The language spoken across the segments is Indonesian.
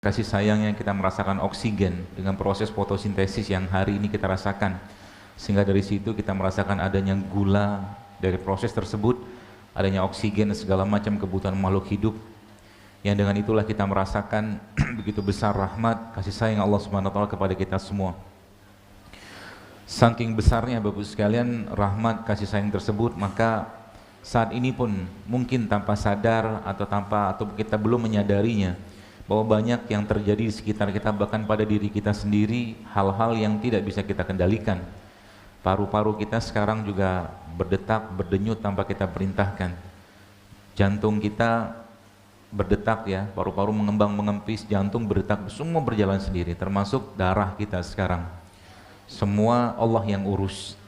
kasih sayangnya kita merasakan oksigen dengan proses fotosintesis yang hari ini kita rasakan, sehingga dari situ kita merasakan adanya gula dari proses tersebut, adanya oksigen dan segala macam kebutuhan makhluk hidup, yang dengan itulah kita merasakan begitu besar rahmat kasih sayang Allah Subhanahu wa taala kepada kita semua. Saking besarnya Bapak sekalian rahmat kasih sayang tersebut, maka saat ini pun mungkin tanpa sadar atau kita belum menyadarinya, bahwa banyak yang terjadi di sekitar kita, bahkan pada diri kita sendiri, hal-hal yang tidak bisa kita kendalikan. Paru-paru kita sekarang juga berdetak, berdenyut tanpa kita perintahkan. Jantung kita berdetak ya, paru-paru mengembang mengempis, jantung berdetak, semua berjalan sendiri, termasuk darah kita sekarang. Semua Allah yang urus.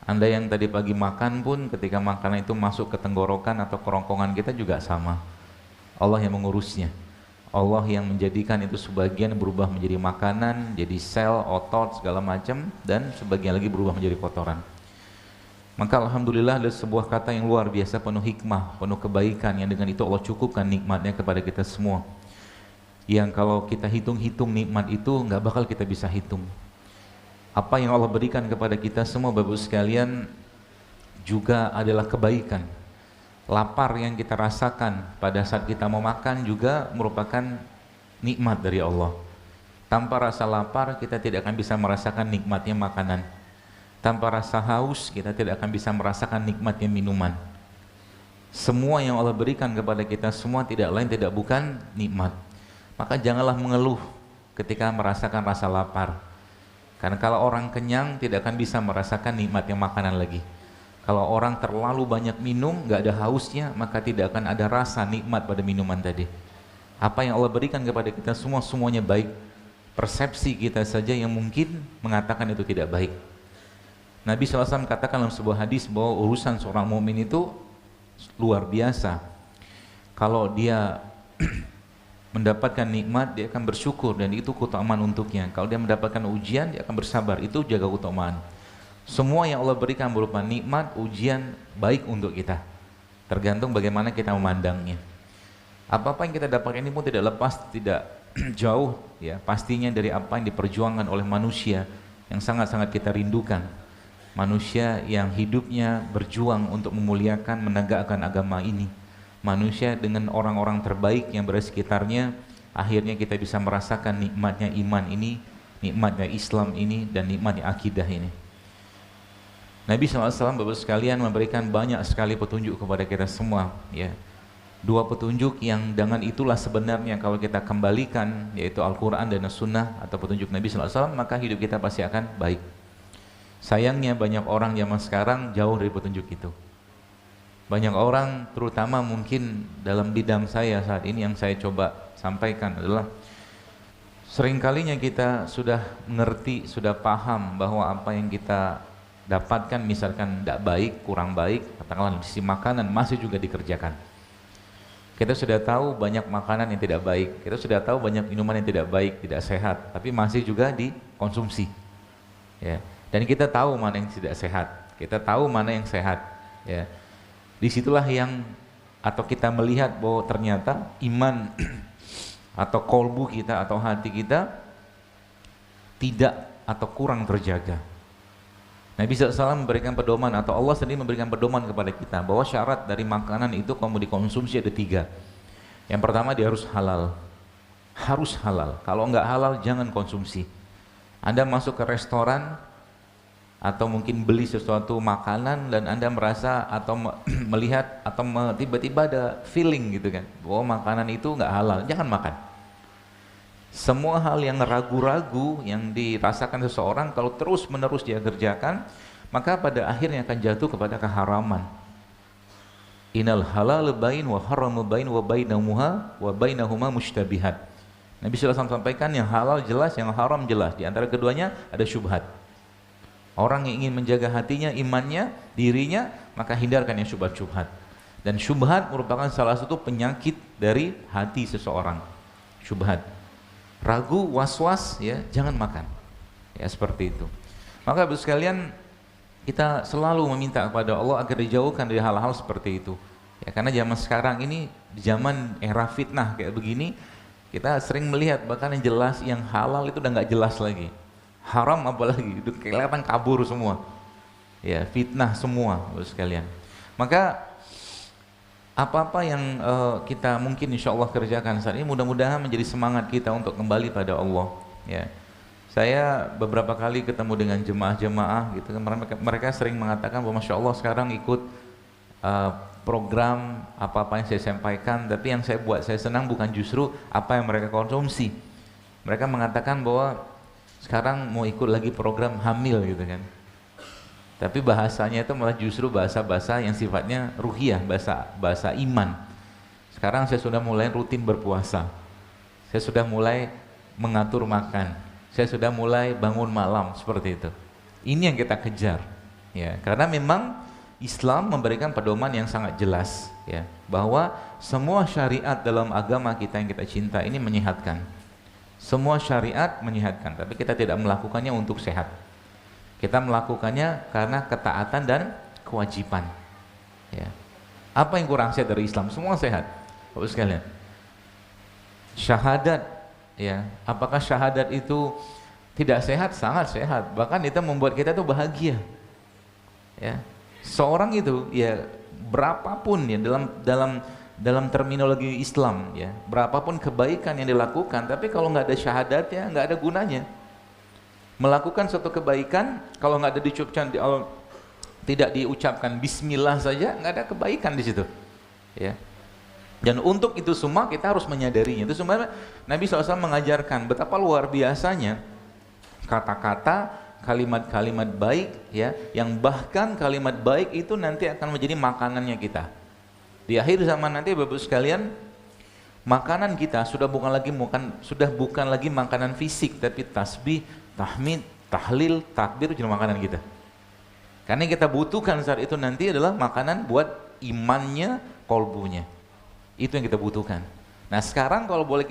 Anda yang tadi pagi makan pun, ketika makanan itu masuk ke tenggorokan atau kerongkongan kita juga sama. Allah yang mengurusnya. Allah yang menjadikan itu sebagian berubah menjadi makanan, jadi sel, otot, segala macam, dan sebagian lagi berubah menjadi kotoran. Maka alhamdulillah ada sebuah kata yang luar biasa, penuh hikmah, penuh kebaikan, yang dengan itu Allah cukupkan nikmatnya kepada kita semua. Yang kalau kita hitung-hitung nikmat itu nggak bakal kita bisa hitung. Apa yang Allah berikan kepada kita semua Bapak sekalian juga adalah kebaikan. Lapar yang kita rasakan pada saat kita mau makan juga merupakan nikmat dari Allah. Tanpa rasa lapar kita tidak akan bisa merasakan nikmatnya makanan. Tanpa rasa haus kita tidak akan bisa merasakan nikmatnya minuman. Semua yang Allah berikan kepada kita semua tidak lain tidak bukan nikmat. Maka janganlah mengeluh ketika merasakan rasa lapar. Karena kalau orang kenyang tidak akan bisa merasakan nikmatnya makanan lagi. Kalau orang terlalu banyak minum, nggak ada hausnya, maka tidak akan ada rasa nikmat pada minuman tadi. Apa yang Allah berikan kepada kita semua, semuanya baik. Persepsi kita saja yang mungkin mengatakan itu tidak baik. Nabi SAW katakan dalam sebuah hadis bahwa urusan seorang mukmin itu luar biasa. Kalau dia mendapatkan nikmat, dia akan bersyukur dan itu keutamaan untuknya. Kalau dia mendapatkan ujian, dia akan bersabar, itu jaga keutamaan. Semua yang Allah berikan berupa nikmat, ujian baik untuk kita. Tergantung bagaimana kita memandangnya. Apa-apa yang kita dapatkan ini pun tidak lepas, tidak jauh ya pastinya dari apa yang diperjuangkan oleh manusia yang sangat-sangat kita rindukan. Manusia yang hidupnya berjuang untuk memuliakan, menegakkan agama ini. Manusia dengan orang-orang terbaik yang berada di sekitarnya, akhirnya kita bisa merasakan nikmatnya iman ini, nikmatnya Islam ini, dan nikmatnya akidah ini. Nabi SAW Bapak sekalian memberikan banyak sekali petunjuk kepada kita semua ya. Dua petunjuk yang dengan itulah sebenarnya kalau kita kembalikan, yaitu Al-Quran dan As-Sunnah atau petunjuk Nabi SAW, maka hidup kita pasti akan baik. Sayangnya banyak orang zaman sekarang jauh dari petunjuk itu. Banyak orang, terutama mungkin dalam bidang saya saat ini yang saya coba sampaikan adalah seringkalinya kita sudah mengerti, sudah paham bahwa apa yang kita dapatkan misalkan tidak baik, kurang baik, katakanlah di sisi makanan masih juga dikerjakan. Kita sudah tahu banyak makanan yang tidak baik, kita sudah tahu banyak minuman yang tidak baik, tidak sehat, tapi masih juga dikonsumsi. Ya. Dan kita tahu mana yang tidak sehat, kita tahu mana yang sehat. Ya. Disitulah yang atau kita melihat bahwa ternyata iman atau kolbu kita atau hati kita tidak atau kurang terjaga. Nabi SAW memberikan pedoman atau Allah sendiri memberikan pedoman kepada kita bahwa syarat dari makanan itu kalau mau dikonsumsi ada 3. Yang pertama dia harus halal. Harus halal. Kalau enggak halal jangan konsumsi. Anda masuk ke restoran atau mungkin beli sesuatu makanan dan Anda merasa atau melihat atau tiba-tiba ada feeling gitu kan bahwa makanan itu nggak halal, jangan makan. Semua hal yang ragu-ragu yang dirasakan seseorang kalau terus menerus dia kerjakan, maka pada akhirnya akan jatuh kepada keharaman. Innal halal bain wa haram bain wa bainahuma mushtabihat. Nabi SAW sampaikan yang halal jelas, yang haram jelas. Di antara keduanya ada syubhat. Orang yang ingin menjaga hatinya, imannya, dirinya, maka hindarkan yang syubhat-syubhat. Dan syubhat merupakan salah satu penyakit dari hati seseorang. Syubhat. Ragu, was-was, ya, jangan makan. Ya, seperti itu. Maka Bapak sekalian, kita selalu meminta kepada Allah agar dijauhkan dari hal-hal seperti itu. Ya, karena zaman sekarang ini, zaman era fitnah kayak begini, Kita sering melihat bahkan yang jelas, yang halal itu udah nggak jelas lagi, haram apalagi itu kelihatan kabur semua, ya fitnah semua sekalian. Maka apa-apa yang kita mungkin insya Allah kerjakan saat ini, mudah-mudahan menjadi semangat kita untuk kembali pada Allah. Ya, saya beberapa kali ketemu dengan jemaah-jemaah gitu, mereka sering mengatakan bahwa masya Allah sekarang ikut program apa-apa yang saya sampaikan, tapi yang saya senang bukan justru apa yang mereka konsumsi. Mereka mengatakan bahwa sekarang mau ikut lagi program hamil gitu kan, tapi bahasanya itu malah justru bahasa-bahasa yang sifatnya ruhiyah, bahasa iman. Sekarang saya sudah mulai rutin berpuasa, saya sudah mulai mengatur makan, saya sudah mulai bangun malam, seperti itu. Ini yang kita kejar, ya, karena memang Islam memberikan pedoman yang sangat jelas, ya, bahwa semua syariat dalam agama kita yang kita cinta ini menyehatkan. Semua syariat menyehatkan, tapi kita tidak melakukannya untuk sehat. Kita melakukannya karena ketaatan dan kewajiban. Ya. Apa yang kurang sehat dari Islam? Semua sehat, Bapak sekalian. Syahadat, ya, apakah syahadat itu tidak sehat? Sangat sehat. Bahkan itu membuat kita tuh bahagia. Ya. Seorang itu, ya, berapapun ya dalam terminologi Islam, ya, berapapun kebaikan yang dilakukan, tapi kalau nggak ada syahadatnya, nggak ada gunanya. Melakukan suatu kebaikan kalau nggak ada diucapkan, tidak diucapkan Bismillah saja, nggak ada kebaikan di situ, ya. Dan untuk itu semua kita harus menyadarinya. Itu semua Nabi SAW mengajarkan betapa luar biasanya kata-kata, kalimat-kalimat baik, ya, yang bahkan kalimat baik itu nanti akan menjadi makanannya kita. Di akhir zaman nanti Bapak sekalian, makanan kita sudah bukan lagi makanan fisik, tapi tasbih, tahmid, tahlil, takbir jadi makanan kita. Karena yang kita butuhkan saat itu nanti adalah makanan buat imannya, kolbunya. Itu yang kita butuhkan. Nah sekarang kalau boleh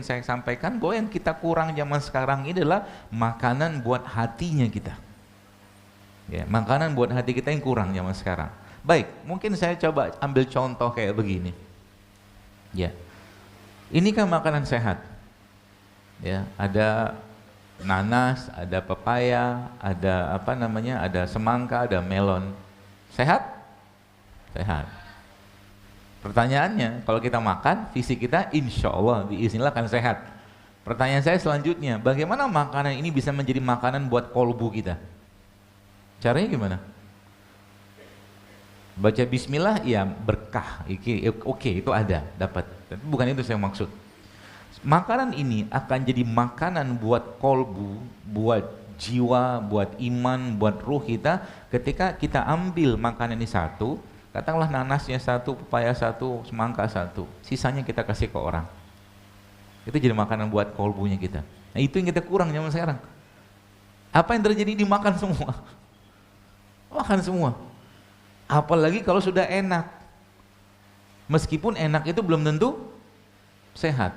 saya sampaikan bahwa yang kita kurang zaman sekarang ini adalah makanan buat hatinya kita. Ya, makanan buat hati kita yang kurang zaman sekarang. Baik, mungkin saya coba ambil contoh kayak begini. Ya, ini kan makanan sehat. Ya, ada nanas, ada pepaya, ada ada semangka, ada melon. Sehat? Sehat. Pertanyaannya, kalau kita makan, fisik kita insya Allah biiznillah akan sehat. Pertanyaan saya selanjutnya, bagaimana makanan ini bisa menjadi makanan buat kolbu kita? Caranya gimana? Baca bismillah, ya berkah. Oke, itu ada, dapat. Tapi bukan itu saya maksud. Makanan ini akan jadi makanan buat kolbu, buat jiwa, buat iman, buat ruh kita ketika kita ambil makanan ini satu. Katakanlah nanasnya satu, pepaya satu, semangka satu, sisanya kita kasih ke orang. Itu jadi makanan buat kolbunya kita. Nah itu yang kita kurang zaman sekarang. Apa yang terjadi? Dimakan semua. Makan semua. Apalagi kalau sudah enak. Meskipun enak itu belum tentu sehat.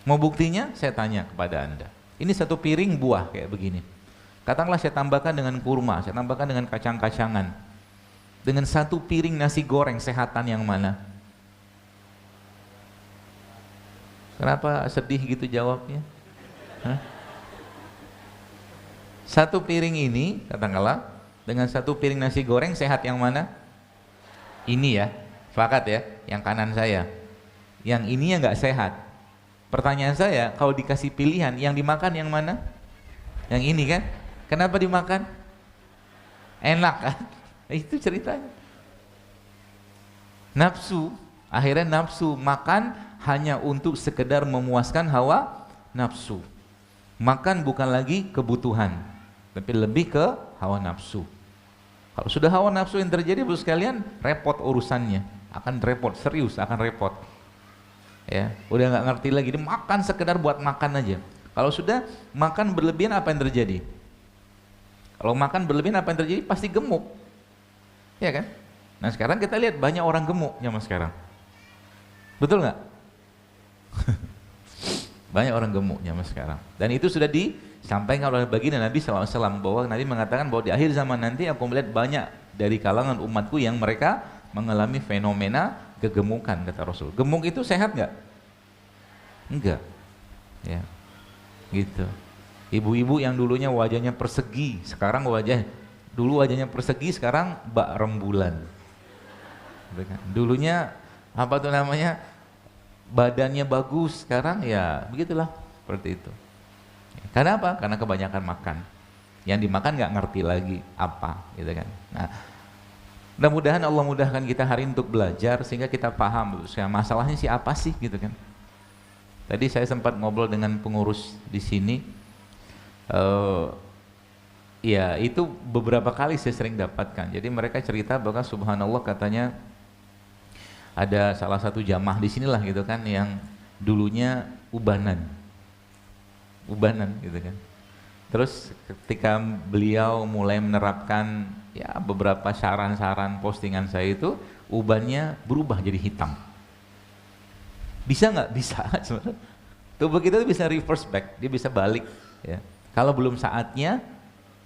Mau buktinya? Saya tanya kepada Anda. Ini satu piring buah kayak begini. Katakanlah saya tambahkan dengan kurma, saya tambahkan dengan kacang-kacangan. Dengan satu piring nasi goreng, sehatan yang mana? Kenapa sedih gitu jawabnya? Hah? Satu piring ini, katakanlah, dengan satu piring nasi goreng, sehat yang mana? Ini ya, sepakat ya, yang kanan saya. Yang ini yang nggak sehat. Pertanyaan saya, kalau dikasih pilihan, yang dimakan yang mana? Yang ini kan? Kenapa dimakan? Enak kan? Itu ceritanya. Nafsu, akhirnya nafsu makan hanya untuk sekedar memuaskan hawa nafsu. Makan bukan lagi kebutuhan, tapi lebih ke hawa nafsu. Kalau sudah hawa nafsu yang terjadi, Bapak sekalian, repot urusannya, akan repot, serius akan repot. Ya, udah nggak ngerti lagi, dia makan sekedar buat makan aja. Kalau sudah makan berlebihan, apa yang terjadi? Kalau makan berlebihan, apa yang terjadi? Pasti gemuk. Ya kan? Nah sekarang kita lihat banyak orang gemuk zaman sekarang. Betul nggak? Banyak orang gemuk zaman sekarang. Dan itu sudah disampaikan oleh baginda Nabi SAW, bahwa Nabi mengatakan bahwa di akhir zaman nanti aku melihat banyak dari kalangan umatku yang mereka mengalami fenomena kegemukan, kata Rasul. Gemuk itu sehat nggak? Enggak. Ya. Gitu. Ibu-ibu yang dulunya wajahnya persegi, sekarang dulu wajahnya persegi, sekarang bak rembulan. Dulunya apa tuh namanya, badannya bagus, sekarang ya begitulah, seperti itu. Karena apa? Karena kebanyakan makan. Yang dimakan nggak ngerti lagi apa, gitu kan. Nah, mudah-mudahan Allah mudahkan kita hari ini untuk belajar sehingga kita paham masalahnya sih apa sih, gitu kan. Tadi saya sempat ngobrol dengan pengurus di sini. Ya itu beberapa kali saya sering dapatkan. Jadi mereka cerita bahwa subhanallah katanya ada salah satu jamaah di sinilah gitu kan yang dulunya ubanan gitu kan. Terus ketika beliau mulai menerapkan ya beberapa saran-saran postingan saya itu, ubannya berubah jadi hitam. Bisa nggak? Bisa. Tubuh kita itu bisa reverse back, dia bisa balik ya. Kalau belum saatnya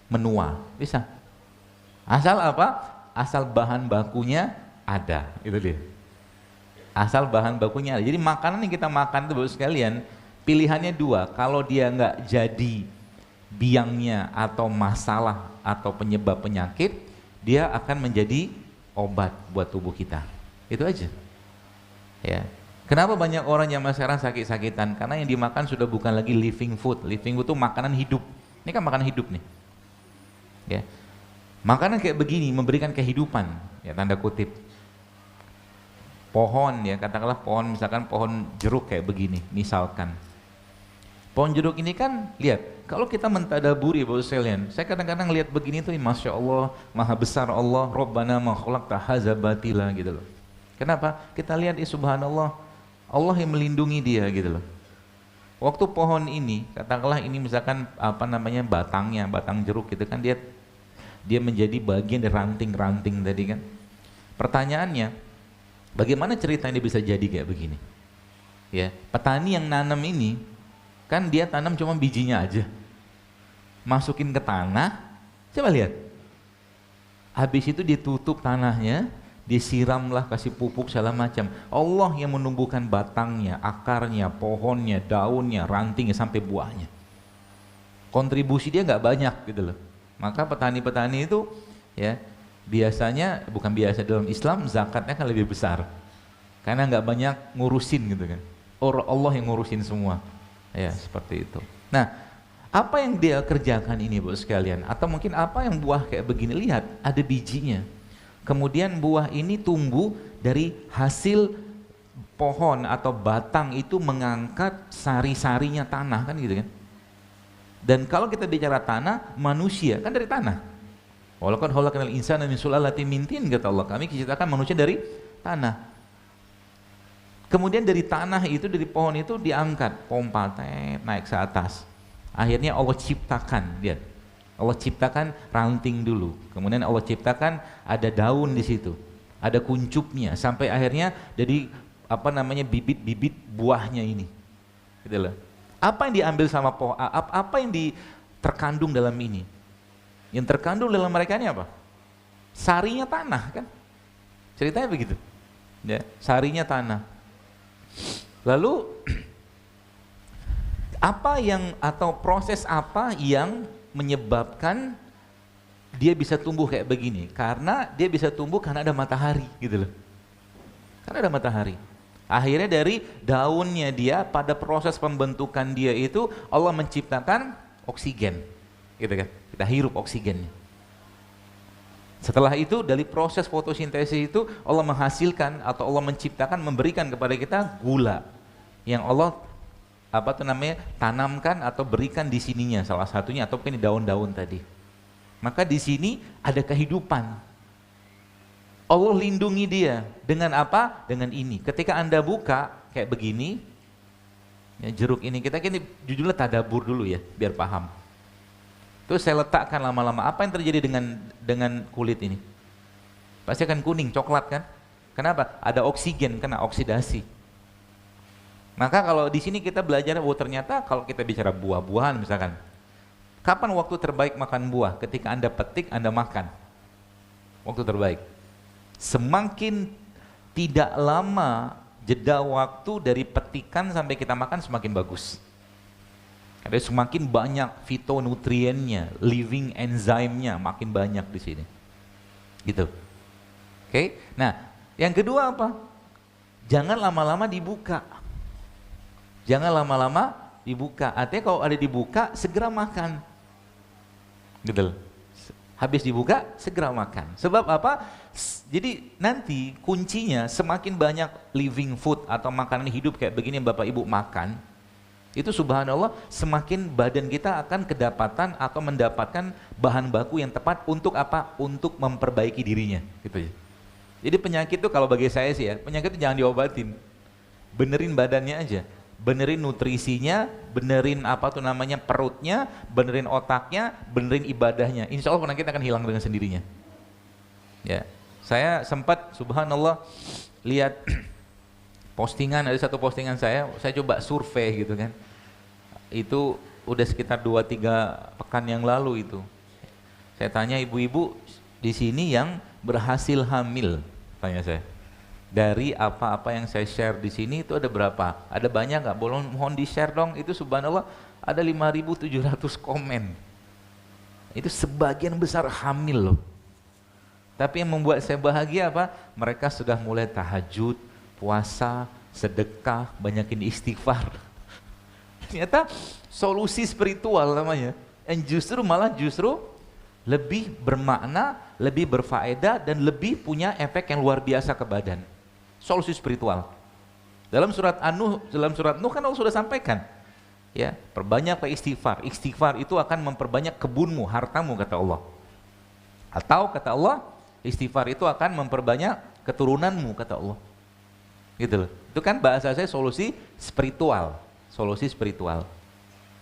menua, bisa. Asal apa? Asal bahan bakunya ada, itu dia. Asal bahan bakunya ada. Jadi makanan yang kita makan itu Bapak sekalian, pilihannya dua. Kalau dia nggak jadi biangnya atau masalah atau penyebab penyakit, dia akan menjadi obat buat tubuh kita. Itu aja. Ya. Kenapa banyak orang yang sekarang sakit-sakitan? Karena yang dimakan sudah bukan lagi living food. Living food itu makanan hidup. Ini kan makanan hidup nih. Ya. Makanan kayak begini memberikan kehidupan, ya tanda kutip. Pohon ya, katakanlah pohon, misalkan pohon jeruk kayak begini, misalkan. Pohon jeruk ini kan, lihat, kalau kita mentadaburi Bapak sekalian, saya kadang-kadang lihat begini tuh, Masya Allah, maha besar Allah, Rabbana ma khalaqta hadza batila gitu loh. Kenapa? Kita lihat subhanallah, Allah yang melindungi dia gitu loh. Waktu pohon ini, katakanlah ini misalkan apa namanya batangnya, batang jeruk gitu kan, dia menjadi bagian dari ranting-ranting tadi kan. Pertanyaannya, bagaimana ceritanya bisa jadi kayak begini? Ya, petani yang nanam ini kan dia tanam cuma bijinya aja, masukin ke tanah, coba lihat. Habis itu dia tutup tanahnya, disiramlah, kasih pupuk segala macam. Allah yang menumbuhkan batangnya, akarnya, pohonnya, daunnya, rantingnya sampai buahnya. Kontribusi dia nggak banyak gitu loh. Maka petani-petani itu ya biasanya, bukan biasa dalam Islam, zakatnya kan lebih besar karena nggak banyak ngurusin gitu kan. Allah yang ngurusin semua. Ya seperti itu. Nah, apa yang dia kerjakan ini Bapak sekalian? Atau mungkin apa yang buah kayak begini, lihat ada bijinya. Kemudian buah ini tumbuh dari hasil pohon atau batang itu mengangkat sari-sarinya tanah kan gitu kan. Dan kalau kita bicara tanah, manusia kan dari tanah. Walaqad khalaqnal insana min sulalatin min tin, kata Allah, kami ciptakan manusia dari tanah. Kemudian dari tanah itu, dari pohon itu diangkat, pompa, naik ke atas. Akhirnya Allah ciptakan, lihat. Allah ciptakan ranting dulu, kemudian Allah ciptakan ada daun di situ, ada kuncupnya, sampai akhirnya jadi apa namanya bibit-bibit buahnya ini. Gitu loh. Apa yang diambil sama pohon? Apa yang terkandung dalam ini? Yang terkandung dalam mereka ini apa? Sarinya tanah kan? Ceritanya begitu. Ya, sarinya tanah. Lalu apa yang atau proses apa yang menyebabkan dia bisa tumbuh kayak begini? Karena dia bisa tumbuh karena ada matahari gitu loh. Karena ada matahari. Akhirnya dari daunnya dia, pada proses pembentukan dia itu Allah menciptakan oksigen. Gitu kan? Kita hirup oksigennya. Setelah itu dari proses fotosintesis itu Allah menghasilkan atau Allah menciptakan, memberikan kepada kita gula yang Allah apa tuh namanya tanamkan atau berikan di sininya, salah satunya ataupun di daun-daun tadi. Maka di sini ada kehidupan. Allah lindungi dia dengan apa? Dengan ini. Ketika Anda buka kayak begini, ya, jeruk ini kita judulnya tadabur dulu ya, biar paham. Terus saya letakkan lama-lama, apa yang terjadi dengan kulit ini? Pasti akan kuning, coklat kan? Kenapa? Ada oksigen, kena oksidasi. Maka kalau di sini kita belajar, oh ternyata kalau kita bicara buah-buahan misalkan, kapan waktu terbaik makan buah? Ketika Anda petik, Anda makan. Waktu terbaik. Semakin tidak lama jeda waktu dari petikan sampai kita makan semakin bagus. Ada semakin banyak fitonutriennya, living enzimnya makin banyak di sini. Gitu. Oke. Nah, yang kedua apa? Jangan lama-lama dibuka. Jangan lama-lama dibuka. Artinya kalau ada dibuka, segera makan. Gitu. Habis dibuka, segera makan. Sebab apa? Jadi nanti kuncinya semakin banyak living food atau makanan hidup kayak begini yang Bapak Ibu makan, itu subhanallah semakin badan kita akan kedapatan atau mendapatkan bahan baku yang tepat untuk apa? Untuk memperbaiki dirinya. Gitu ya. Jadi penyakit itu kalau bagi saya sih ya, penyakit itu jangan diobatin. Benerin badannya aja. Benerin nutrisinya, benerin apa tuh namanya perutnya, benerin otaknya, benerin ibadahnya. Insya Allah penyakit akan hilang dengan sendirinya. Ya, saya sempat subhanallah lihat postingan, ada satu postingan saya coba survei gitu kan. Itu udah sekitar 2-3 pekan yang lalu itu. Saya tanya ibu-ibu di sini yang berhasil hamil, tanya saya. Dari apa-apa yang saya share di sini itu ada berapa? Ada banyak nggak? Mohon di-share dong. Itu subhanallah ada 5.700 komen. Itu sebagian besar hamil loh. Tapi yang membuat saya bahagia apa? Mereka sudah mulai tahajud, puasa, sedekah, banyakin istighfar. Ternyata solusi spiritual namanya. Dan justru lebih bermakna, lebih berfaedah, dan lebih punya efek yang luar biasa ke badan. Solusi spiritual. Dalam surat Nuh kan Allah sudah sampaikan. Ya, perbanyaklah istighfar. Istighfar itu akan memperbanyak kebunmu, hartamu, kata Allah. Atau kata Allah, istighfar itu akan memperbanyak keturunanmu, kata Allah. Gitu loh. Itu kan bahasa saya solusi spiritual. Solusi spiritual.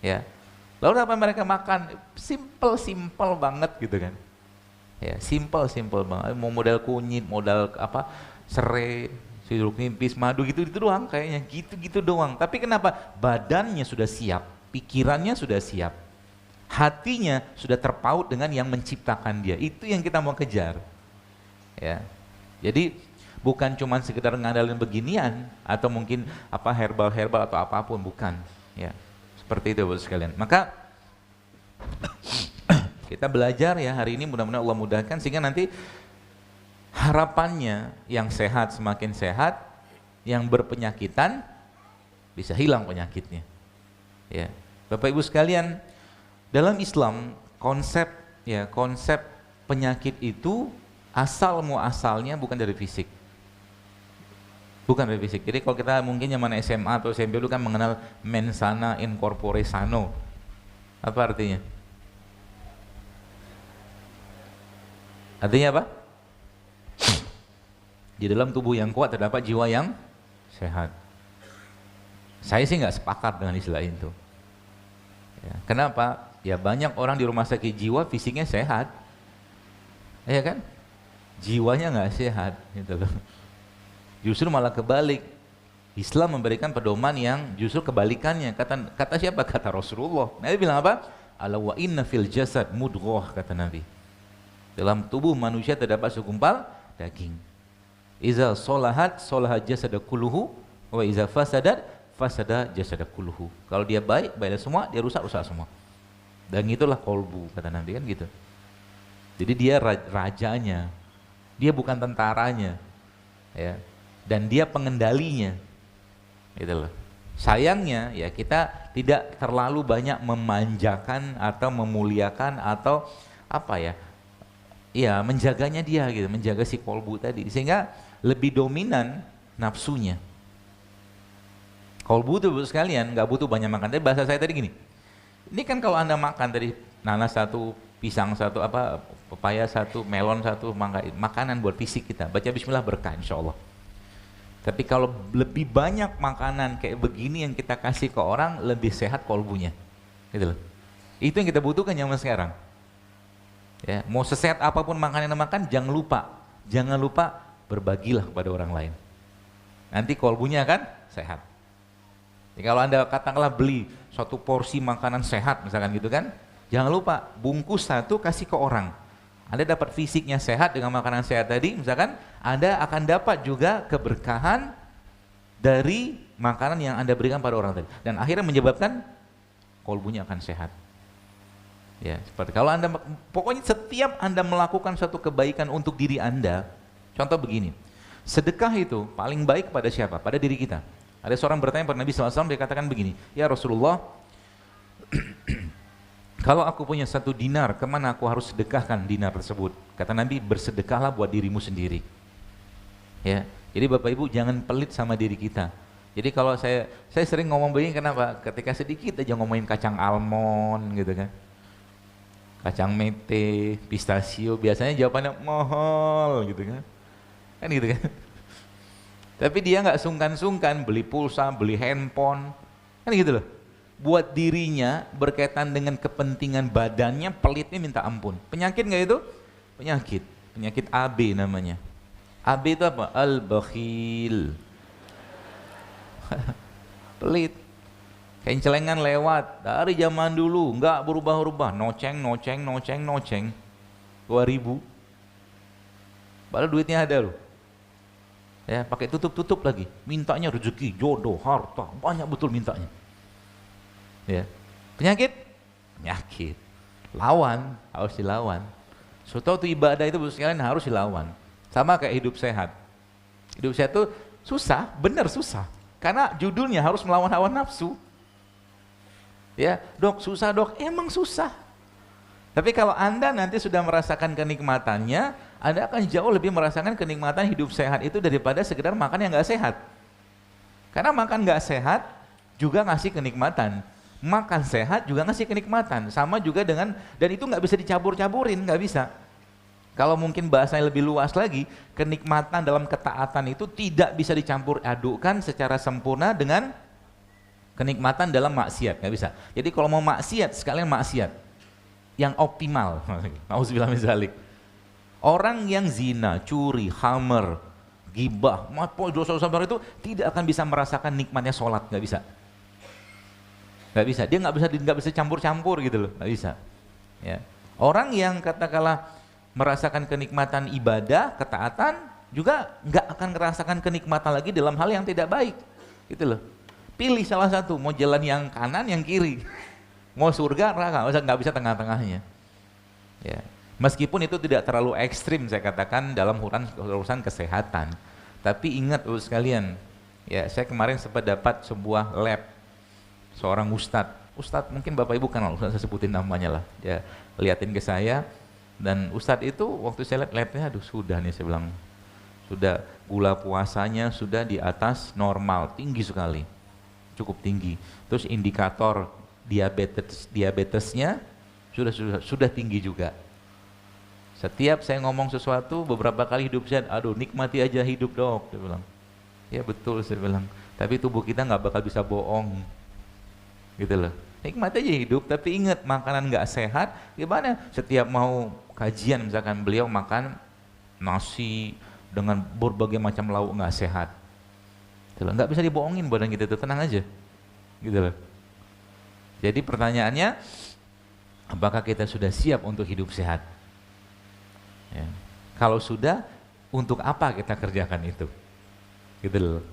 Ya. Lalu apa mereka makan? Simple banget gitu kan. Ya, simple banget. Mau modal kunyit, modal apa? Serai, sidruk nipis, madu gitu doang kayaknya. Gitu doang. Tapi kenapa? Badannya sudah siap, pikirannya sudah siap. Hatinya sudah terpaut dengan yang menciptakan dia. Itu yang kita mau kejar. Ya. Jadi bukan cuma sekedar ngandalin beginian atau mungkin apa herbal atau apapun, bukan. Ya. Seperti itu Bapak sekalian. Maka kita belajar ya hari ini, mudah-mudahan Allah mudahkan sehingga nanti harapannya yang sehat semakin sehat, yang berpenyakitan bisa hilang penyakitnya. Ya. Bapak Ibu sekalian, dalam Islam konsep penyakit itu asal muasalnya bukan dari fisik. Bukan dari fisik. Jadi kalau kita mungkin zaman SMA atau SMP dulu kan mengenal mens sana in corpore sano. Apa artinya? Artinya apa? Di dalam tubuh yang kuat terdapat jiwa yang sehat. Saya sih nggak sepakat dengan istilah itu. Ya, kenapa? Ya banyak orang di rumah sakit jiwa fisiknya sehat, ya kan? Jiwanya nggak sehat, gitu loh. Justru malah kebalik. Islam memberikan pedoman yang justru kebalikannya. Kata siapa? Kata Rasulullah. Nabi bilang apa? Ala wa inna fil jasad mudghah, kata Nabi. Dalam tubuh manusia terdapat segumpal daging. Iza solahat solahat jasada kulluhu wa iza fasadat fasada jasada kulluhu. Kalau dia baik, baiklah semua, dia rusak semua. Dan itulah kolbu, kata Nabi kan gitu. Jadi dia rajanya. Dia bukan tentaranya. Ya. Dan dia pengendalinya, gitu loh. Sayangnya ya kita tidak terlalu banyak memanjakan atau memuliakan atau apa ya, ya menjaganya dia gitu, menjaga si kolbu tadi, sehingga lebih dominan nafsunya. Kolbu itu sekalian nggak butuh banyak makan. Tapi bahasa saya tadi gini, ini kan kalau Anda makan tadi nanas satu, pisang satu, apa pepaya satu, melon satu, makanan buat fisik kita. Baca bismillah berkah insya Allah. Tapi kalau lebih banyak makanan kayak begini yang kita kasih ke orang, lebih sehat kolbunya. Gitu loh. Itu yang kita butuhkan zaman sekarang. Ya, mau sesehat apapun makanan yang makan, jangan lupa berbagilah kepada orang lain. Nanti kolbunya akan sehat. Jadi kalau Anda katakanlah beli suatu porsi makanan sehat misalkan gitu kan, jangan lupa bungkus satu kasih ke orang. Anda dapat fisiknya sehat dengan makanan sehat tadi, misalkan Anda akan dapat juga keberkahan dari makanan yang Anda berikan pada orang tadi, dan akhirnya menyebabkan kolbunya akan sehat. Ya, seperti kalau Anda, pokoknya setiap Anda melakukan satu kebaikan untuk diri Anda, contoh begini, sedekah itu paling baik pada siapa? Pada diri kita. Ada seorang bertanya pada Nabi SAW, dia katakan begini, ya Rasulullah, kalau aku punya 1 dinar, kemana aku harus sedekahkan dinar tersebut? Kata Nabi, bersedekahlah buat dirimu sendiri. Ya, jadi Bapak Ibu jangan pelit sama diri kita. Jadi kalau saya sering ngomong begini, kenapa? Ketika sedikit aja ngomongin kacang almond gitu kan, kacang mete, pistachio, biasanya jawabannya mahal gitu kan, kan gitu kan. Tapi dia nggak sungkan-sungkan beli pulsa, beli handphone, kan gitu loh. Buat dirinya berkaitan dengan kepentingan badannya, pelitnya minta ampun. Penyakit nggak itu? Penyakit AB namanya. AB itu apa? Al-bakhil. Pelit. Kain celengan lewat dari zaman dulu, nggak berubah-ubah, noceng. 2000. Padahal duitnya ada loh. Ya, pakai tutup lagi. Mintanya rezeki, jodoh, harta, banyak betul mintanya. Ya. Penyakit. Lawan, harus dilawan. Suatu ibadah itu sekalian harus dilawan. Sama kayak hidup sehat. Hidup sehat itu susah, benar susah. Karena judulnya harus melawan hawa nafsu. Ya, dok susah dok, emang susah. Tapi kalau Anda nanti sudah merasakan kenikmatannya, Anda akan jauh lebih merasakan kenikmatan hidup sehat itu daripada sekedar makan yang nggak sehat. Karena makan nggak sehat juga ngasih kenikmatan, makan sehat juga ngasih kenikmatan. Sama juga dengan, dan itu nggak bisa dicabur-caburin, nggak bisa. Kalau mungkin bahasanya lebih luas lagi, kenikmatan dalam ketaatan itu tidak bisa dicampur adukkan secara sempurna dengan kenikmatan dalam maksiat, nggak bisa. Jadi kalau mau maksiat, sekalian maksiat yang optimal. Nauzubillah min dzalik. Orang yang zina, curi, khamr, gibah, dosa-dosa besar itu tidak akan bisa merasakan nikmatnya sholat, nggak bisa. Nggak bisa. Dia nggak bisa campur-campur gitu loh, nggak bisa. Ya. Orang yang katakanlah merasakan kenikmatan ibadah, ketaatan, juga nggak akan merasakan kenikmatan lagi dalam hal yang tidak baik, gitu loh. Pilih salah satu, mau jalan yang kanan, yang kiri, mau surga, neraka, nggak bisa tengah-tengahnya. Ya. Meskipun itu tidak terlalu ekstrim, saya katakan dalam urusan kesehatan. Tapi ingat sekalian, ya saya kemarin sempat dapat sebuah lab, seorang ustadz mungkin Bapak Ibu kenal, saya sebutin namanya lah. Dia liatin ke saya. Dan Ustadz itu waktu saya lihat labnya, aduh sudah nih saya bilang, sudah gula puasanya sudah di atas normal, tinggi sekali, cukup tinggi. Terus indikator diabetesnya sudah tinggi juga. Setiap saya ngomong sesuatu, beberapa kali hidup sehat, aduh nikmati aja hidup dok, dia bilang. Ya betul saya bilang, tapi tubuh kita nggak bakal bisa bohong, gitu loh. Nikmati aja hidup, tapi ingat makanan nggak sehat, gimana? Setiap mau kajian misalkan beliau makan nasi dengan berbagai macam lauk nggak sehat, gitu loh. Nggak bisa dibohongin badan kita itu, tenang aja, gitu loh. Jadi pertanyaannya, apakah kita sudah siap untuk hidup sehat? Ya. Kalau sudah, untuk apa kita kerjakan itu? Gitu loh.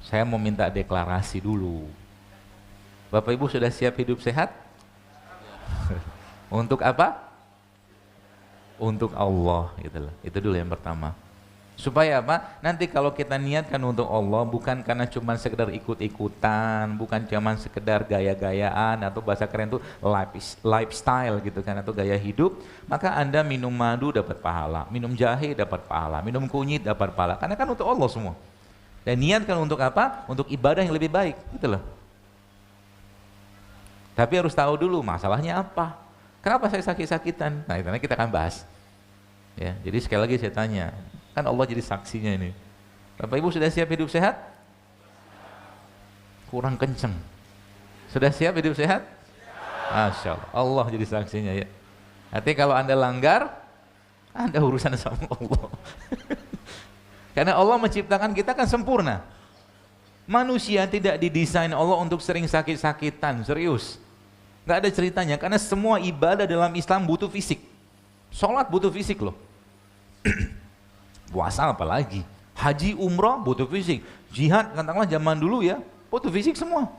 Saya mau minta deklarasi dulu. Bapak Ibu sudah siap hidup sehat? Untuk apa? Untuk Allah, gitu loh. Itu dulu yang pertama. Supaya apa? Nanti kalau kita niatkan untuk Allah, bukan karena cuma sekedar ikut-ikutan, bukan cuma sekedar gaya-gayaan, atau bahasa keren itu lifestyle gitu kan, atau gaya hidup, maka Anda minum madu dapat pahala, minum jahe dapat pahala, minum kunyit dapat pahala, karena kan untuk Allah semua. Dan niatkan untuk apa? Untuk ibadah yang lebih baik, gitu loh. Tapi harus tahu dulu masalahnya apa. Kenapa saya sakit-sakitan? Nah, itu nanti kita akan bahas. Ya, jadi sekali lagi saya tanya, kan Allah jadi saksinya ini. Bapak Ibu sudah siap hidup sehat? Kurang kenceng. Sudah siap hidup sehat? Masya Allah, Allah jadi saksinya ya. Nanti kalau Anda langgar, Anda urusan sama Allah. Karena Allah menciptakan kita kan sempurna. Manusia tidak didesain Allah untuk sering sakit-sakitan, serius. Nggak ada ceritanya, karena semua ibadah dalam Islam butuh fisik. Sholat butuh fisik loh. Puasa apalagi, Haji, umrah butuh fisik. Jihad katakanlah zaman dulu ya, butuh fisik semua.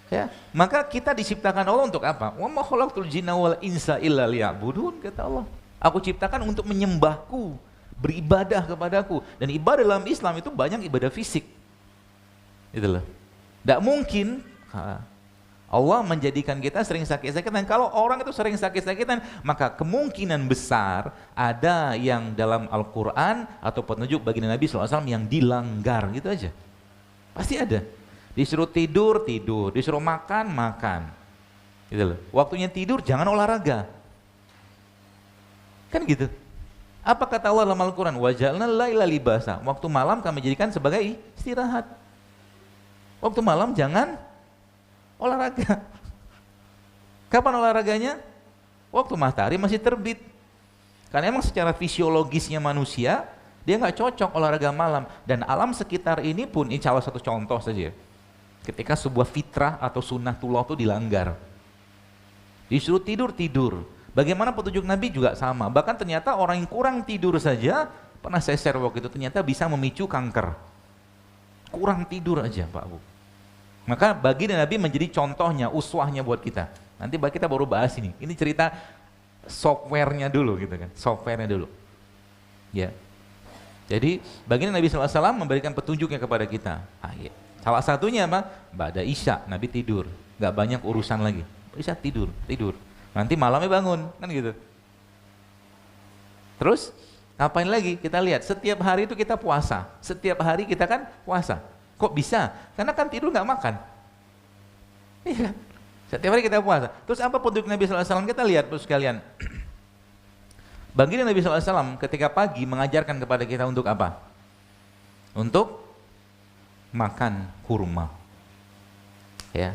Ya, maka kita diciptakan Allah untuk apa? Wa ma khalaqtul jinna wal insa illa liya'budun, kata Allah. Aku ciptakan untuk menyembahku, beribadah kepadaku. Dan ibadah dalam Islam itu banyak ibadah fisik. Itulah. Tidak mungkin Allah menjadikan kita sering sakit-sakitan. Kalau orang itu sering sakit-sakitan, maka kemungkinan besar ada yang dalam Al-Quran atau petunjuk baginda Nabi SAW yang dilanggar, gitu aja. Pasti ada. Disuruh tidur, tidur. Disuruh makan, makan. Gitu loh. Waktunya tidur, jangan olahraga. Kan gitu. Apa kata Allah dalam Al-Quran? Waja'alna laila libasa. Waktu malam kami jadikan sebagai istirahat. Waktu malam jangan olahraga. Kapan olahraganya? Waktu matahari masih terbit. Karena emang secara fisiologisnya manusia, dia nggak cocok olahraga malam. Dan alam sekitar ini pun, ini salah satu contoh saja. Ketika sebuah fitrah atau sunnatullah itu dilanggar. Disuruh tidur, tidur. Bagaimana petunjuk Nabi juga sama. Bahkan ternyata orang yang kurang tidur saja, pernah saya share waktu itu, ternyata bisa memicu kanker. Kurang tidur aja Pak Bu. Maka baginda Nabi menjadi contohnya, uswahnya buat kita. Nanti kita baru bahas ini. Ini cerita softwarenya dulu gitu kan, softwarenya dulu. Ya. Jadi baginda Nabi SAW memberikan petunjuknya kepada kita. Ya. Salah satunya apa? Ba'da Isya, Nabi tidur. Gak banyak urusan lagi. Isya tidur, tidur. Nanti malamnya bangun, kan gitu. Terus ngapain lagi? Kita lihat, setiap hari itu kita puasa. Setiap hari kita kan puasa. Kok bisa? Karena kan tidur nggak makan. Iya kan? Setiap hari kita puasa. Terus apa petunjuk Nabi SAW? Kita lihat terus sekalian. Baginda Nabi SAW ketika pagi mengajarkan kepada kita untuk apa? Untuk makan kurma. Ya.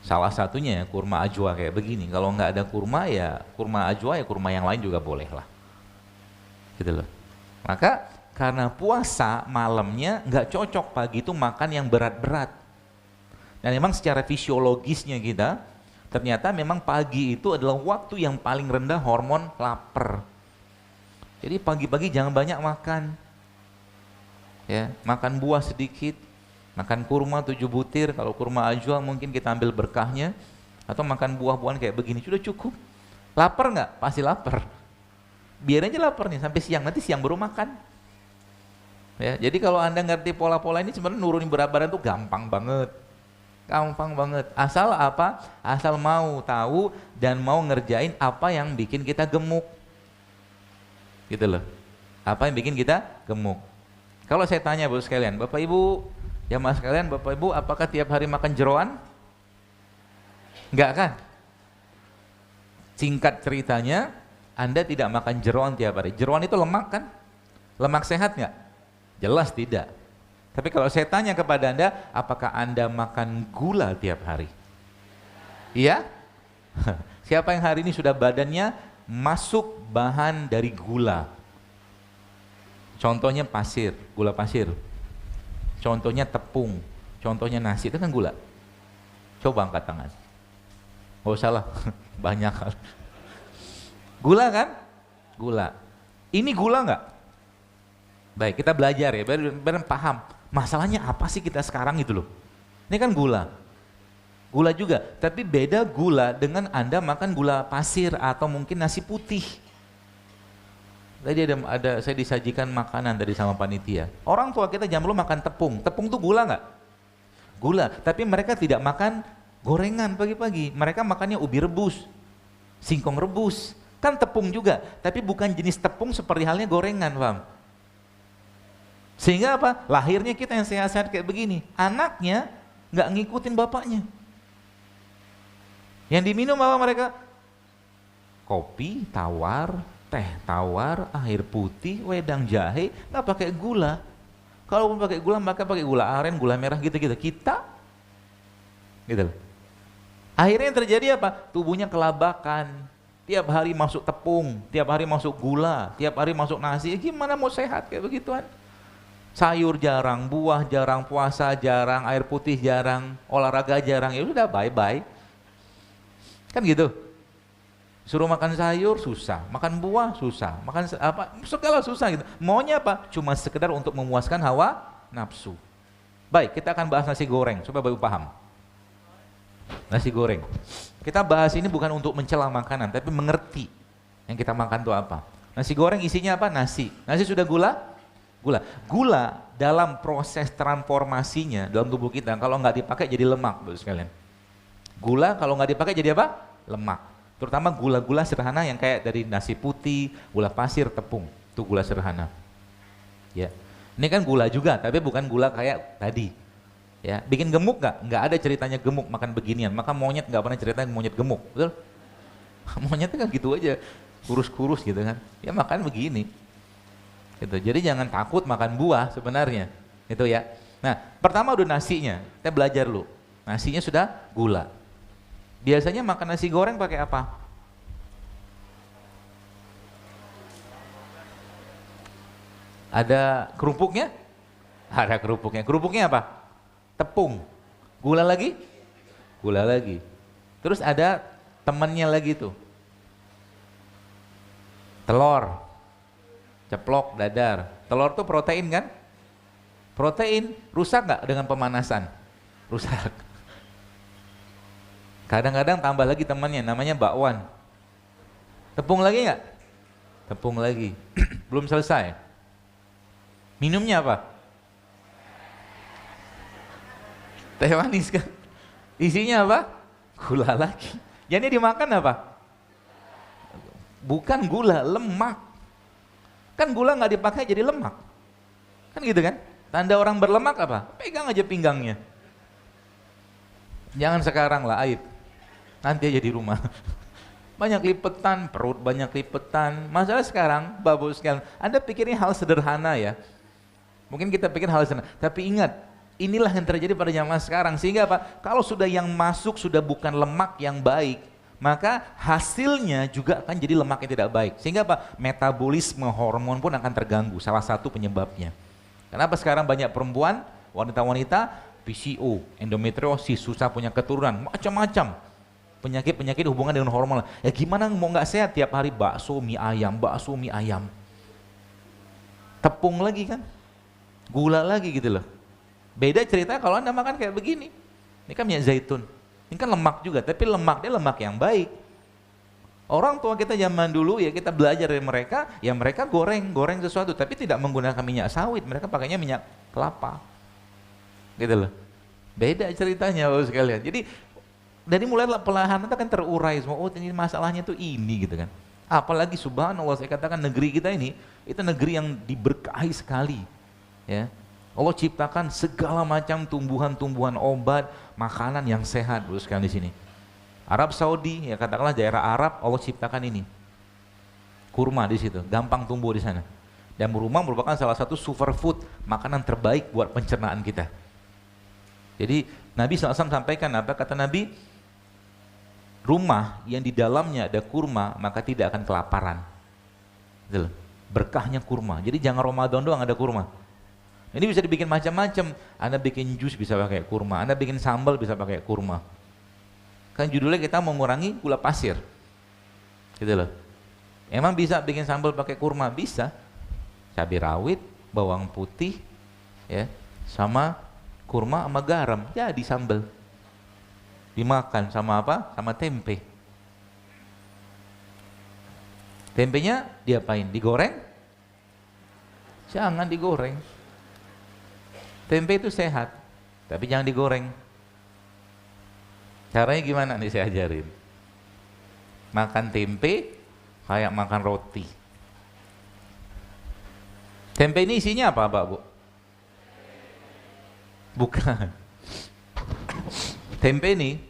Salah satunya ya kurma ajwa kayak begini. Kalau nggak ada kurma ya kurma ajwa, ya kurma yang lain juga boleh lah. Gitu loh. Maka karena puasa malamnya nggak cocok pagi itu makan yang berat-berat. Dan memang secara fisiologisnya kita, ternyata memang pagi itu adalah waktu yang paling rendah hormon lapar. Jadi pagi-pagi jangan banyak makan. Ya, makan buah sedikit, makan kurma 7 butir, kalau kurma ajwa mungkin kita ambil berkahnya, atau makan buah-buahan kayak begini, sudah cukup. Lapar nggak? Pasti lapar. Biar aja lapar nih sampai siang, nanti siang baru makan. Ya, jadi kalau Anda ngerti pola-pola ini sebenarnya nurunin berat badan tuh gampang banget. Gampang banget. Asal apa? Asal mau tahu dan mau ngerjain apa yang bikin kita gemuk. Gitu loh. Apa yang bikin kita gemuk. Kalau saya tanya Bapak sekalian, Bapak Ibu, jamaah sekalian, Bapak Ibu, apakah tiap hari makan jeroan? Enggak kan? Singkat ceritanya, Anda tidak makan jeroan tiap hari. Jeroan itu lemak kan? Lemak sehat nggak? Jelas tidak. Tapi kalau saya tanya kepada Anda, apakah Anda makan gula tiap hari? Iya? Siapa yang hari ini sudah badannya masuk bahan dari gula? Contohnya pasir, gula pasir. Contohnya tepung, contohnya nasi, itu kan gula. Coba angkat tangan. Oh salah, banyak. Gula kan? Gula. Ini gula nggak? Baik, kita belajar ya, biar paham. Masalahnya apa sih kita sekarang itu loh. Ini kan gula. Gula juga, tapi beda gula dengan Anda makan gula pasir atau mungkin nasi putih. Tadi saya disajikan makanan tadi sama panitia. Orang tua kita zaman dulu makan tepung. Tepung tuh gula nggak? Gula, tapi mereka tidak makan gorengan pagi-pagi. Mereka makannya ubi rebus, singkong rebus. Kan tepung juga, tapi bukan jenis tepung seperti halnya gorengan, paham? Sehingga apa? Lahirnya kita yang sehat-sehat kayak begini. Anaknya nggak ngikutin bapaknya. Yang diminum apa mereka? Kopi tawar, teh tawar, air putih, wedang jahe, nggak pakai gula. Kalau pakai gula, maka pakai gula aren, gula merah gitu-gitu. Kita, gitu. Akhirnya yang terjadi apa? Tubuhnya kelabakan. Tiap hari masuk tepung, tiap hari masuk gula, tiap hari masuk nasi. Gimana mau sehat kayak begituan? Sayur jarang, buah jarang, puasa jarang, air putih jarang, olahraga jarang, ya sudah bye-bye. Kan gitu. Suruh makan sayur susah, makan buah susah, makan apa segala susah gitu. Maunya apa? Cuma sekedar untuk memuaskan hawa nafsu. Baik, kita akan bahas nasi goreng. Coba Bapak paham. Nasi goreng. Kita bahas ini bukan untuk mencela makanan, tapi mengerti yang kita makan itu apa. Nasi goreng isinya apa? Nasi. Nasi sudah gula? Gula. Gula dalam proses transformasinya dalam tubuh kita, kalau nggak dipakai jadi lemak, Bapak sekalian. Gula kalau nggak dipakai jadi apa? Lemak. Terutama gula-gula sederhana yang kayak dari nasi putih, gula pasir, tepung. Itu gula sederhana. Ya. Ini kan gula juga, tapi bukan gula kayak tadi. Ya, bikin gemuk nggak? Nggak ada ceritanya gemuk makan beginian. Maka monyet nggak pernah ceritain monyet gemuk, betul? Monyet kan gitu aja, kurus-kurus gitu kan. Ya makan begini. Gitu. Jadi jangan takut makan buah sebenarnya. Itu ya. Nah, pertama udah nasinya. Kita belajar lu. Nasinya sudah gula. Biasanya makan nasi goreng pakai apa? Ada kerupuknya? Ada kerupuknya. Kerupuknya apa? Tepung. Gula lagi? Gula lagi. Terus ada temannya lagi tuh. Telur. Ceplok, dadar. Telur tuh protein kan? Protein. Rusak nggak dengan pemanasan? Rusak. Kadang-kadang tambah lagi temannya, namanya bakwan. Tepung lagi nggak? Tepung lagi. Belum selesai. Minumnya apa? Teh manis kan? Isinya apa? Gula lagi. Jadi dimakan apa? Bukan gula, lemak. Kan gula nggak dipakai jadi lemak. Kan gitu kan? Tanda orang berlemak apa? Pegang aja pinggangnya. Jangan sekarang lah, aib. Nanti aja di rumah. Banyak lipetan, perut banyak lipetan. Masalah sekarang, Bapak sekalian, Anda pikirnya hal sederhana ya. Mungkin kita pikir hal sederhana, tapi ingat, inilah yang terjadi pada zaman sekarang. Sehingga apa? Kalau sudah yang masuk sudah bukan lemak yang baik, maka hasilnya juga akan jadi lemak yang tidak baik. Sehingga apa? Metabolisme hormon pun akan terganggu, salah satu penyebabnya. Kenapa sekarang banyak perempuan, wanita-wanita, PCO, endometriosis, susah punya keturunan, macam-macam. Penyakit-penyakit hubungan dengan hormon. Ya gimana mau nggak sehat tiap hari bakso mie ayam. Tepung lagi kan? Gula lagi gitu loh. Beda cerita kalau Anda makan kayak begini. Ini kan minyak zaitun. Ini kan lemak juga, tapi lemaknya lemak yang baik. Orang tua kita zaman dulu ya kita belajar dari mereka, ya mereka goreng sesuatu, tapi tidak menggunakan minyak sawit, mereka pakainya minyak kelapa. Gitu loh. Beda ceritanya Bapak sekalian. Jadi dari mulai perlahan itu kan terurai semua, oh ini masalahnya tuh ini gitu kan. Apalagi subhanallah saya katakan negeri kita ini, itu negeri yang diberkahi sekali. Ya. Allah ciptakan segala macam tumbuhan-tumbuhan obat, makanan yang sehat Bapak sekalian di sini. Arab Saudi, ya katakanlah daerah Arab, Allah ciptakan ini. Kurma di situ, gampang tumbuh di sana. Dan kurma merupakan salah satu superfood, makanan terbaik buat pencernaan kita. Jadi Nabi SAW sampaikan apa? Kata Nabi, rumah yang di dalamnya ada kurma, maka tidak akan kelaparan. Gitu. Berkahnya kurma. Jadi jangan Ramadan doang ada kurma. Ini bisa dibikin macam-macam. Anda bikin jus bisa pakai kurma, Anda bikin sambal bisa pakai kurma. Kan judulnya kita mengurangi gula pasir. Gitu loh. Emang bisa bikin sambal pakai kurma? Bisa. Cabai rawit, bawang putih, ya, sama kurma sama garam, jadi sambal. Dimakan sama apa? Sama tempe. Tempenya diapain? Digoreng? Jangan digoreng. Tempe itu sehat, tapi jangan digoreng. Caranya gimana nih saya ajarin. Makan tempe kayak makan roti. Tempe ini isinya apa, Pak, Bu? Bukan. Tempe ini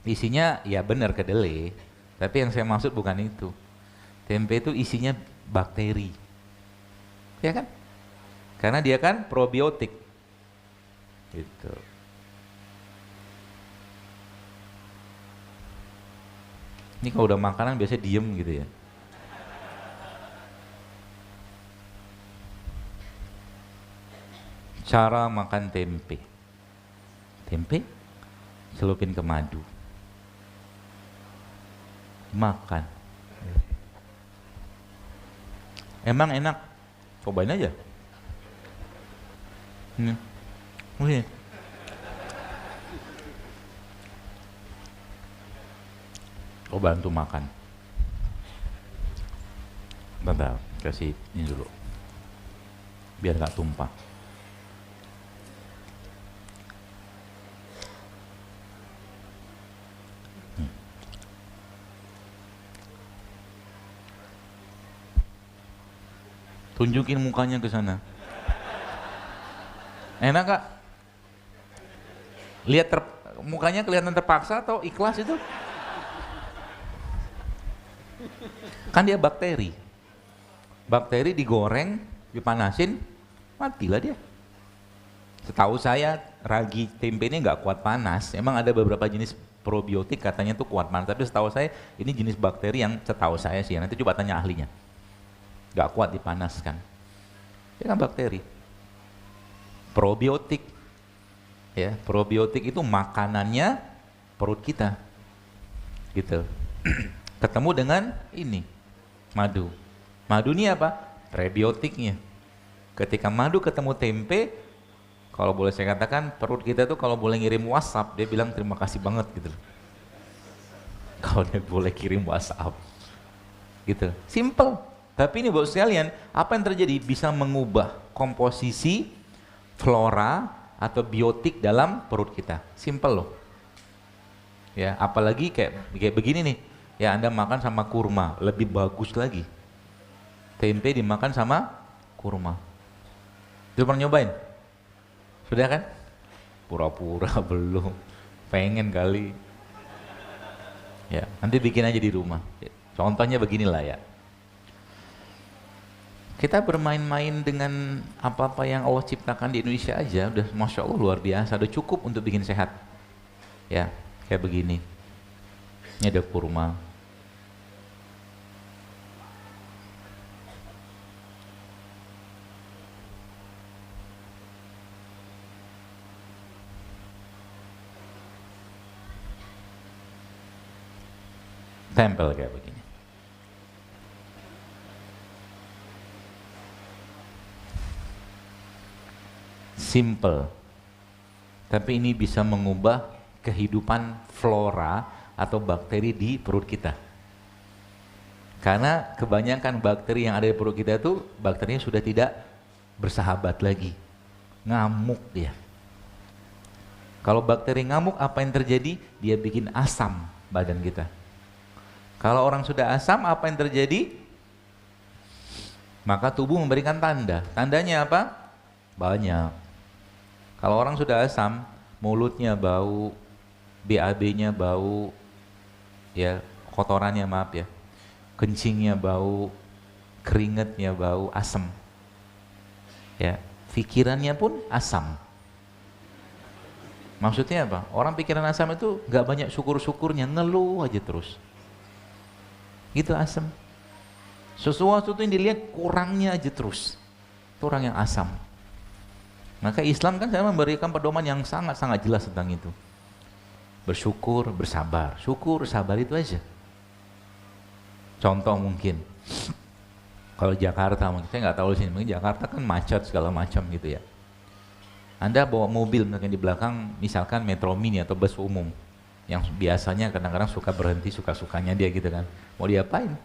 isinya ya benar kedelai, tapi yang saya maksud bukan itu. Tempe itu isinya bakteri. Ya kan? Karena dia kan probiotik. Gitu. Ini kalau udah makanan biasanya diem gitu ya. Cara makan tempe. Tempe celupin ke madu. makan. Emang enak? Cobain aja. Ini. Coba bantu makan. Bentar, kasih ini dulu. Biar gak tumpah. Tunjukin mukanya ke sana. Enak gak? Lihat mukanya kelihatan terpaksa atau ikhlas itu? Kan dia bakteri. Bakteri digoreng, dipanasin, matilah dia. Setahu saya ragi tempe ini nggak kuat panas. Emang ada beberapa jenis probiotik katanya tuh kuat panas, tapi setahu saya ini jenis bakteri yang setahu saya sih. Nanti coba tanya ahlinya. Nggak kuat dipanaskan. Dia kan bakteri. Probiotik. Ya, probiotik itu makanannya perut kita. Gitu. Ketemu dengan ini, madu. Madu ini apa? Prebiotiknya. Ketika madu ketemu tempe, kalau boleh saya katakan, perut kita tuh kalau boleh ngirim WhatsApp, dia bilang terima kasih banget gitu. Kalau dia boleh kirim WhatsApp. Gitu. Simple. Tapi ini buat sekalian, apa yang terjadi? Bisa mengubah komposisi flora atau biotik dalam perut kita. Simple loh. Ya, apalagi kayak begini nih. Ya, Anda makan sama kurma, lebih bagus lagi. Tempe dimakan sama kurma. Itu pernah nyobain? Sudah kan? Pura-pura belum. Pengen kali. Ya, nanti bikin aja di rumah. Contohnya beginilah ya. Kita bermain-main dengan apa-apa yang Allah ciptakan di Indonesia aja, udah Masya Allah luar biasa, udah cukup untuk bikin sehat. Ya, kayak begini. Ini ada kurma. Tempel kayak begini. Simple. Tapi ini bisa mengubah kehidupan flora atau bakteri di perut kita. Karena kebanyakan bakteri yang ada di perut kita itu bakterinya sudah tidak bersahabat lagi. Ngamuk dia. Kalau bakteri ngamuk, apa yang terjadi? Dia bikin asam badan kita. Kalau orang sudah asam, apa yang terjadi? Maka tubuh memberikan tanda. Tandanya apa? Banyak. Kalau orang sudah asam, mulutnya bau, BAB-nya bau, ya kotorannya maaf ya, kencingnya bau, keringetnya bau, asam. Ya, pikirannya pun asam. Maksudnya apa? Orang pikiran asam itu nggak banyak syukur-syukurnya, ngeluh aja terus. Gitu asam. Sesuatu yang dilihat kurangnya aja terus. Itu orang yang asam. Maka Islam kan saya memberikan pedoman yang sangat-sangat jelas tentang itu. Bersyukur, bersabar. Syukur, sabar itu aja. Contoh mungkin, kalau Jakarta, saya nggak tahu di sini, mungkin Jakarta kan macet segala macam gitu ya. Anda bawa mobil misalkan di belakang, misalkan Metro Mini atau bus umum, yang biasanya kadang-kadang suka berhenti, suka-sukanya dia gitu kan. Mau diapain?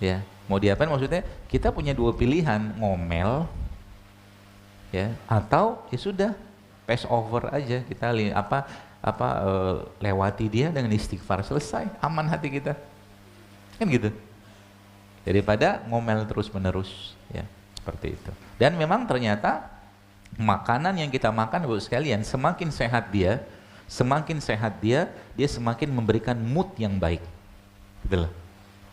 Ya, mau diapain maksudnya? Kita punya dua pilihan, ngomel, ya, atau ya sudah pass over aja, kita lewati dia dengan istighfar, selesai, aman hati kita, kan gitu. Daripada ngomel terus menerus, ya seperti itu. Dan memang ternyata makanan yang kita makan, Bapak sekalian, semakin sehat dia, dia semakin memberikan mood yang baik, gitu loh.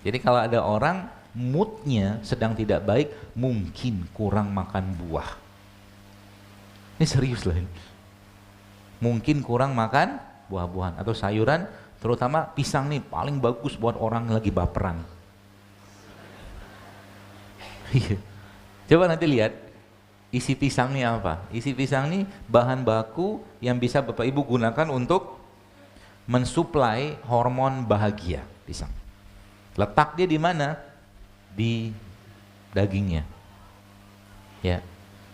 Jadi kalau ada orang moodnya sedang tidak baik, mungkin kurang makan buah. Ini serius lah ini. Mungkin kurang makan buah-buahan atau sayuran, terutama pisang nih paling bagus buat orang lagi baperan. Coba nanti lihat isi pisang nih apa? Isi pisang nih bahan baku yang bisa Bapak Ibu gunakan untuk mensuplai hormon bahagia, pisang. Letak dia di mana? Di dagingnya. Ya.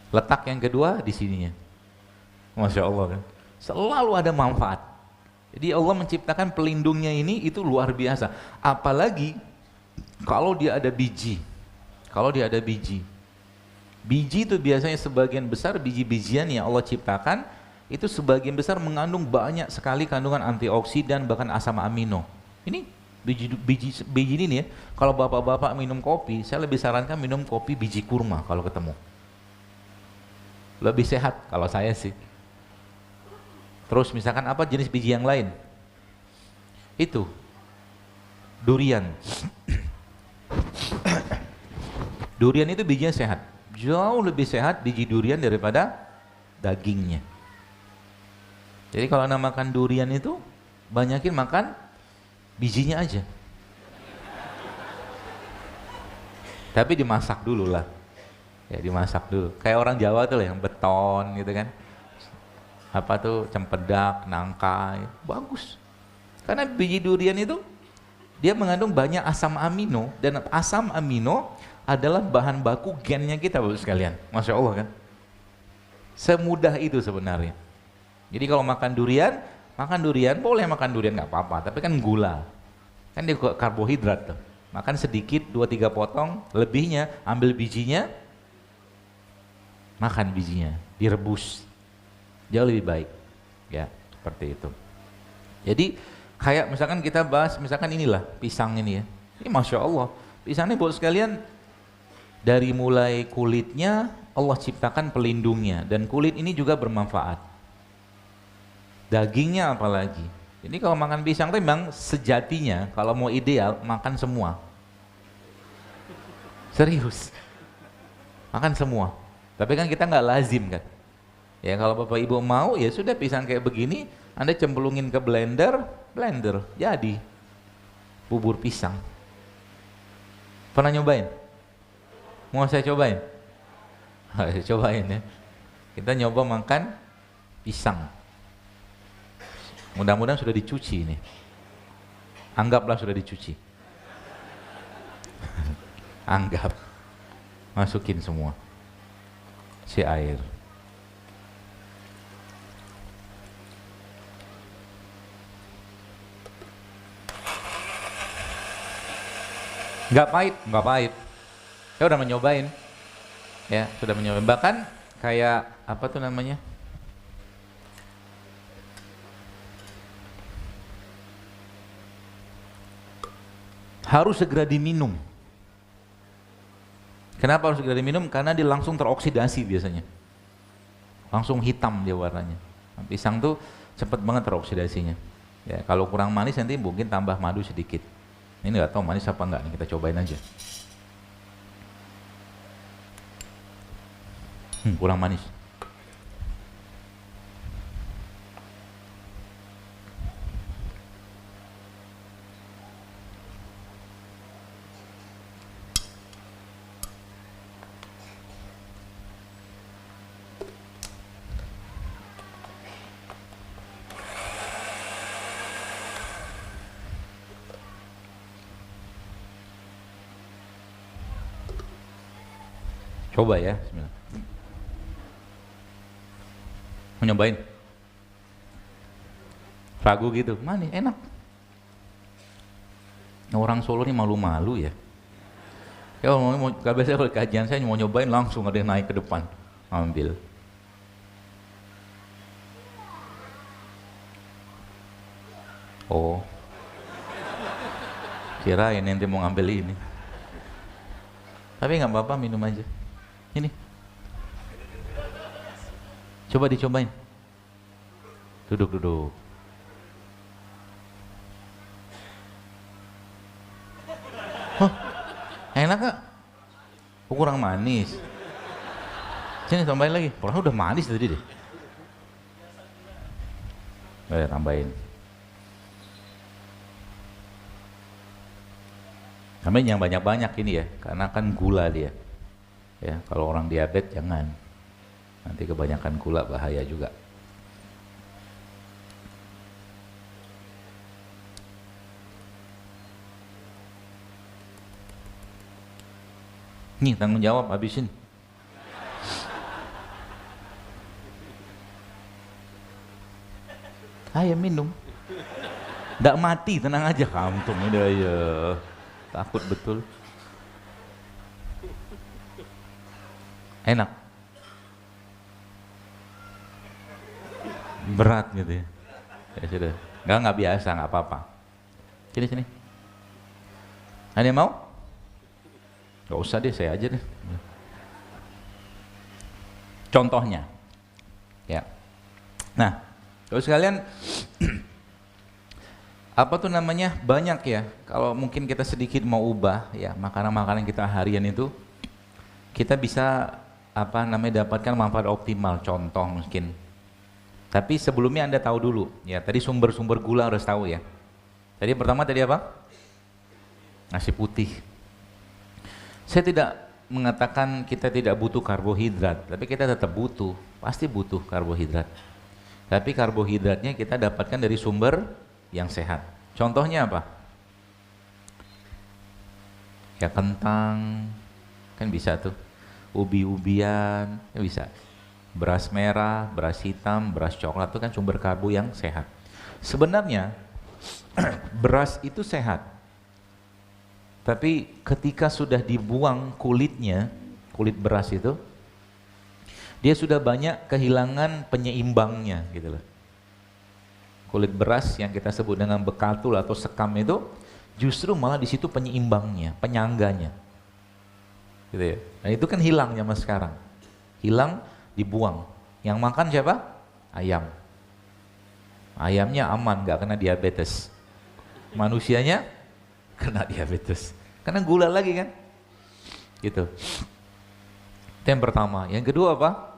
Letak yang kedua di sininya. Masya Allah kan. Selalu ada manfaat. Jadi Allah menciptakan pelindungnya ini itu luar biasa. Apalagi kalau dia ada biji. Kalau dia ada biji. Biji itu biasanya sebagian besar biji-bijian yang Allah ciptakan itu sebagian besar mengandung banyak sekali kandungan antioksidan bahkan asam amino. Ini biji ini nih ya, kalau bapak-bapak minum kopi, saya lebih sarankan minum kopi biji kurma kalau ketemu. Lebih sehat kalau saya sih. Terus misalkan apa jenis biji yang lain? Itu durian. Durian itu bijinya sehat. Jauh lebih sehat biji durian daripada dagingnya. Jadi kalau Anda makan durian itu, banyakin makan bijinya aja. Tapi dimasak dulu lah. Ya dimasak dulu. Kayak orang Jawa tuh yang beton gitu kan. Apa tuh cempedak, nangka, bagus. Karena biji durian itu dia mengandung banyak asam amino dan asam amino adalah bahan baku gennya kita Bapak sekalian. Masya Allah kan. Semudah itu sebenarnya. Jadi kalau makan durian boleh makan durian nggak apa-apa, tapi kan gula, kan dia karbohidrat tuh. Makan sedikit 2-3 potong, lebihnya ambil bijinya, makan bijinya, direbus, jauh lebih baik, ya seperti itu. Jadi kayak misalkan kita bahas, misalkan inilah pisang ini ya, ini Masya Allah, pisang ini buat sekalian dari mulai kulitnya Allah ciptakan pelindungnya dan kulit ini juga bermanfaat. Dagingnya apalagi. Jadi kalau makan pisang itu memang sejatinya kalau mau ideal makan semua. Serius. Makan semua. Tapi kan kita nggak lazim kan. Ya kalau Bapak Ibu mau ya sudah pisang kayak begini, Anda cemplungin ke blender, jadi bubur pisang. Pernah nyobain? Mau saya cobain? Cobain ya. Kita nyoba makan pisang. Mudah-mudahan sudah dicuci ini. Anggaplah sudah dicuci. Anggap. Masukin semua. Si air. Nggak pahit, nggak pahit. Saya udah menyobain. Ya, sudah menyobain. Bahkan kayak apa tuh namanya? Harus segera diminum. Kenapa harus segera diminum? Karena dia langsung teroksidasi biasanya. Langsung hitam dia warnanya. Pisang tuh cepat banget teroksidasinya. Ya, kalau kurang manis nanti mungkin tambah madu sedikit. Ini nggak tahu manis apa enggak nih, kita cobain aja. Kurang manis. Coba ya, bismillah. Mau nyobain? Ragu gitu, mana enak. Orang Solo ini malu-malu ya. Ya mau biasanya kalau kajian saya mau nyobain langsung ada yang naik ke depan, ambil. Oh, kirain nanti mau ngambil ini. Tapi nggak apa-apa, minum aja. Ini, coba dicobain. Duduk. Hah, enak gak? Kurang manis. Sini tambahin lagi. Orang udah manis tadi deh. Tambahin. Tambahin yang banyak-banyak ini ya, karena kan gula dia. Ya, kalau orang diabetes jangan. Nanti kebanyakan gula bahaya juga. Nih tanggung jawab, habisin. Ayo minum. Nggak mati, tenang aja. Kantung udah ya. Takut betul. Enak. Berat gitu ya. Ya sudah. Nggak biasa, nggak apa-apa. Sini. Ada yang mau? Nggak usah deh, saya aja deh. Contohnya. Ya. Nah, terus sekalian apa tuh namanya, banyak ya, kalau mungkin kita sedikit mau ubah ya makanan-makanan kita harian itu, kita bisa apa namanya dapatkan manfaat optimal. Contoh mungkin, tapi sebelumnya Anda tahu dulu ya, tadi sumber-sumber gula harus tahu ya. Tadi pertama tadi apa? Nasi putih. Saya tidak mengatakan kita tidak butuh karbohidrat, tapi kita tetap butuh, pasti butuh karbohidrat. Tapi karbohidratnya kita dapatkan dari sumber yang sehat. Contohnya apa? Ya kentang, kan bisa tuh. Ubi-ubian, ya bisa. Beras merah, beras hitam, beras coklat itu kan sumber karbo yang sehat. Sebenarnya beras itu sehat. Tapi ketika sudah dibuang kulitnya, kulit beras itu, dia sudah banyak kehilangan penyeimbangnya gitu loh. Kulit beras yang kita sebut dengan bekatul atau sekam itu justru malah di situ penyeimbangnya, penyangganya. Gitu ya. Nah, itu kan hilang zaman sekarang. Hilang, dibuang. Yang makan siapa? Ayam. Ayamnya aman, nggak kena diabetes. Manusianya kena diabetes. Karena gula lagi kan? Gitu. Itu yang pertama. Yang kedua apa?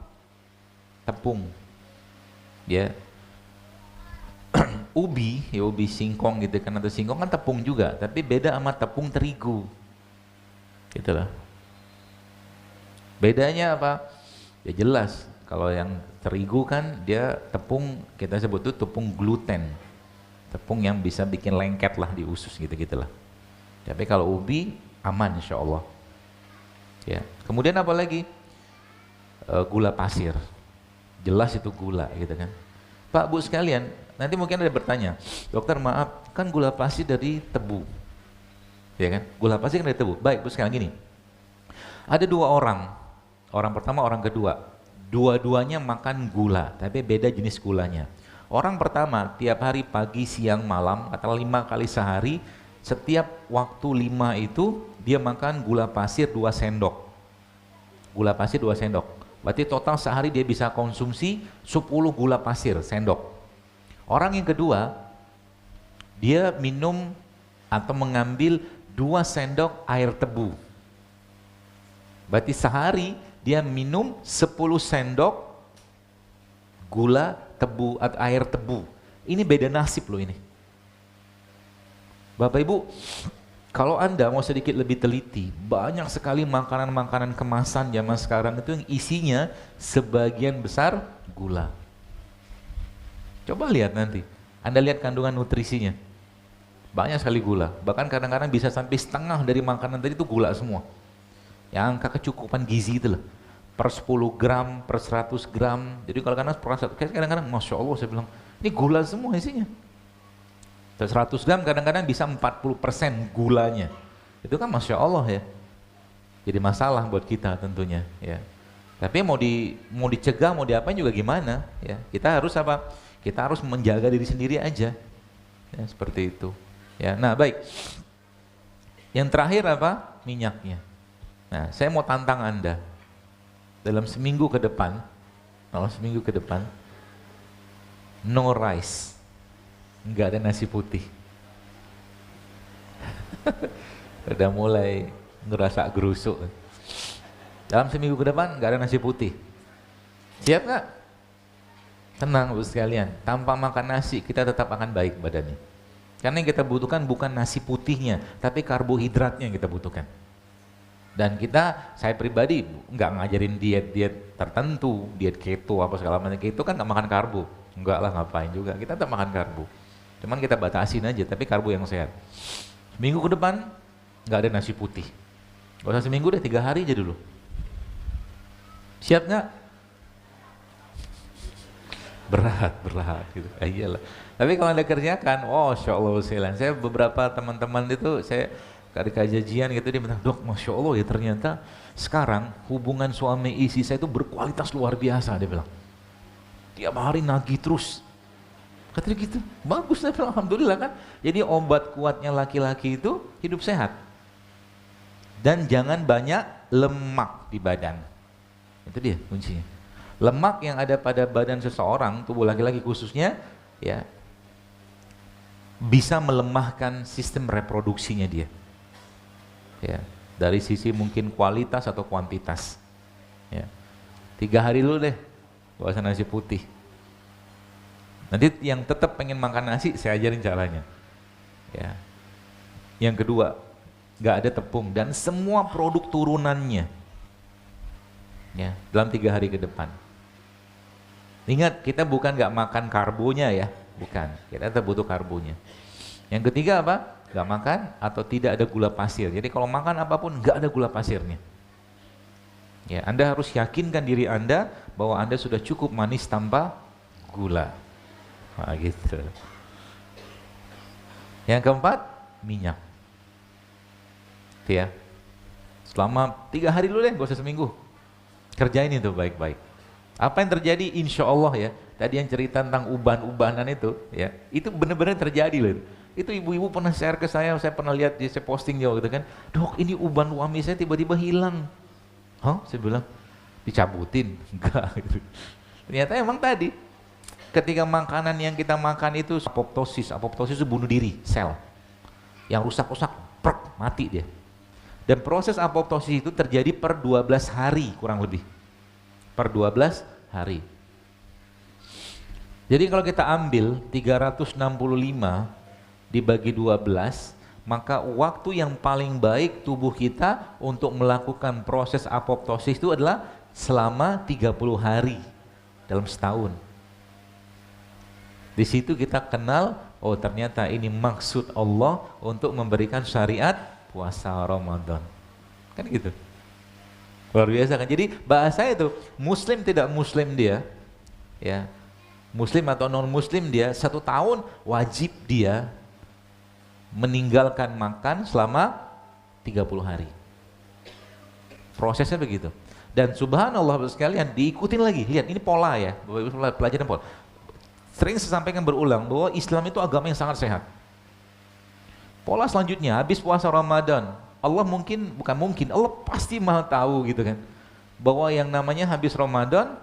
Tepung. Ya. Ubi, ya ubi singkong gitu kan, atau singkong kan tepung juga, tapi beda sama tepung terigu. Gitu lah. Bedanya apa? Ya jelas, kalau yang terigu kan dia tepung, kita sebut itu tepung gluten. Tepung yang bisa bikin lengket lah di usus gitu-gitulah. Tapi kalau ubi aman insya Allah. Ya. Kemudian apa lagi? Gula pasir. Jelas itu gula gitu kan. Pak, Bu sekalian, nanti mungkin ada bertanya, dokter maaf, kan gula pasir dari tebu, ya kan? Gula pasir kan dari tebu. Baik, Bu sekalian gini, ada dua orang pertama, orang kedua, dua-duanya makan gula, tapi beda jenis gulanya. Orang pertama tiap hari pagi, siang, malam, atau 5 kali sehari, setiap waktu 5 itu dia makan gula pasir 2 sendok. Gula pasir 2 sendok. Berarti total sehari dia bisa konsumsi 10 gula pasir sendok. Orang yang kedua, dia minum atau mengambil 2 sendok air tebu. Berarti sehari dia minum 10 sendok gula tebu atau air tebu. Ini beda nasib loh ini. Bapak Ibu, kalau Anda mau sedikit lebih teliti, banyak sekali makanan-makanan kemasan zaman sekarang itu yang isinya sebagian besar gula. Coba lihat nanti, Anda lihat kandungan nutrisinya. Banyak sekali gula, bahkan kadang-kadang bisa sampai setengah dari makanan tadi itu gula semua. Yang angka kecukupan gizi itu loh, per 10 gram, per 100 gram. Jadi kalau kadang-kadang, Masya Allah saya bilang, ini gula semua isinya. 100 gram kadang-kadang bisa 40% gulanya. Itu kan Masya Allah ya. Jadi masalah buat kita tentunya ya. Tapi mau dicegah, mau diapain juga gimana ya. Kita harus apa? Kita harus menjaga diri sendiri aja. Ya, seperti itu. Ya, nah baik. Yang terakhir apa? Minyaknya. Nah, saya mau tantang Anda. Dalam seminggu ke depan, no rice. Enggak ada nasi putih. Udah mulai ngerasa gerusuk. Dalam seminggu ke depan enggak ada nasi putih. Siap nggak? Tenang Bu sekalian, tanpa makan nasi kita tetap akan baik badannya. Karena yang kita butuhkan bukan nasi putihnya, tapi karbohidratnya yang kita butuhkan. Dan saya pribadi nggak ngajarin diet tertentu, diet keto apa segala macam. Keto kan nggak makan karbo. Enggak lah, ngapain juga, kita tetap makan karbo. Cuman kita batasin aja, tapi karbo yang sehat. Minggu ke depan nggak ada nasi putih. Gak usah seminggu deh, 3 hari aja dulu. Siap nggak? Berat gitu. Iyalah. Tapi kalau Anda kerjakan, oh Masya Allah silang. Saya beberapa teman-teman itu, saya di kajian gitu, dia bilang, dok Masya Allah ya ternyata sekarang hubungan suami istri saya itu berkualitas luar biasa, dia bilang. Tiap hari nagih terus. Katanya gitu, bagus, saya bilang alhamdulillah kan. Jadi obat kuatnya laki-laki itu hidup sehat. Dan jangan banyak lemak di badan. Itu dia kuncinya. Lemak yang ada pada badan seseorang, tubuh laki-laki khususnya, ya, bisa melemahkan sistem reproduksinya dia. Ya, dari sisi mungkin kualitas atau kuantitas. Ya. 3 hari dulu deh puasa nasi putih. Nanti yang tetap pengen makan nasi, saya ajarin caranya. Ya. Yang kedua, nggak ada tepung dan semua produk turunannya. Ya, dalam 3 hari ke depan. Ingat, kita bukan nggak makan karbonya ya, bukan. Kita tetap butuh karbonya. Yang ketiga apa? Nggak makan atau tidak ada gula pasir. Jadi kalau makan apapun nggak ada gula pasirnya. Ya, Anda harus yakinkan diri Anda bahwa Anda sudah cukup manis tanpa gula. Nah, gitu. Yang keempat, minyak. Itu ya. Selama 3 hari dulu deh, gak usah seminggu. Kerjain itu baik-baik. Apa yang terjadi? Insya Allah ya. Tadi yang cerita tentang uban-ubanan itu, ya, itu benar-benar terjadi loh. Itu ibu-ibu pernah share ke saya pernah lihat, saya posting juga gitu kan. Dok, ini uban suami saya tiba-tiba hilang. Hah? Saya bilang, dicabutin? Enggak. Gitu. Ternyata emang tadi, ketika makanan yang kita makan itu apoptosis itu bunuh diri, sel. Yang rusak-rusak, mati dia. Dan proses apoptosis itu terjadi per 12 hari kurang lebih. Per 12 hari. Jadi kalau kita ambil 365 dibagi 12, maka waktu yang paling baik tubuh kita untuk melakukan proses apoptosis itu adalah selama 30 hari dalam setahun. Di situ kita kenal, oh ternyata ini maksud Allah untuk memberikan syariat puasa Ramadan. Kan gitu. Luar biasa kan. Jadi bahasa itu muslim tidak muslim dia, ya, muslim atau non muslim dia, 1 tahun wajib dia meninggalkan makan selama 30 hari. Prosesnya begitu. Dan subhanallah sekalian, diikutin lagi. Lihat, ini pola ya, pelajaran pola. Sering saya sampaikan berulang bahwa Islam itu agama yang sangat sehat. Pola selanjutnya, habis puasa Ramadan, Allah Allah pasti maha tahu gitu kan, bahwa yang namanya habis Ramadan,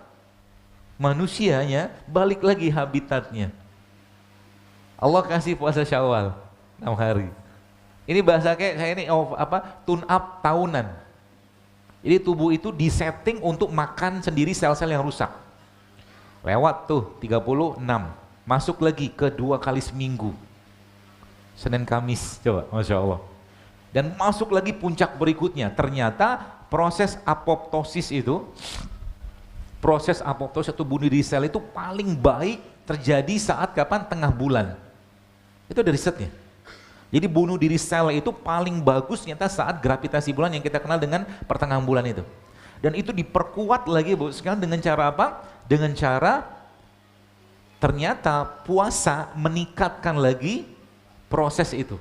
manusianya balik lagi habitatnya. Allah kasih puasa Syawal 6 hari. Ini bahasa kayak saya ini tune up tahunan. Jadi tubuh itu disetting untuk makan sendiri sel-sel yang rusak. Lewat tuh 36, masuk lagi ke 2 kali seminggu. Senin Kamis, coba, Masya Allah. Dan masuk lagi puncak berikutnya. Ternyata proses apoptosis atau bunuh diri sel itu paling baik terjadi saat kapan? Tengah bulan. Itu ada risetnya. Jadi bunuh diri sel itu paling bagus ternyata saat gravitasi bulan yang kita kenal dengan pertengahan bulan itu. Dan itu diperkuat lagi sekarang dengan cara apa? Dengan cara ternyata puasa meningkatkan lagi proses itu.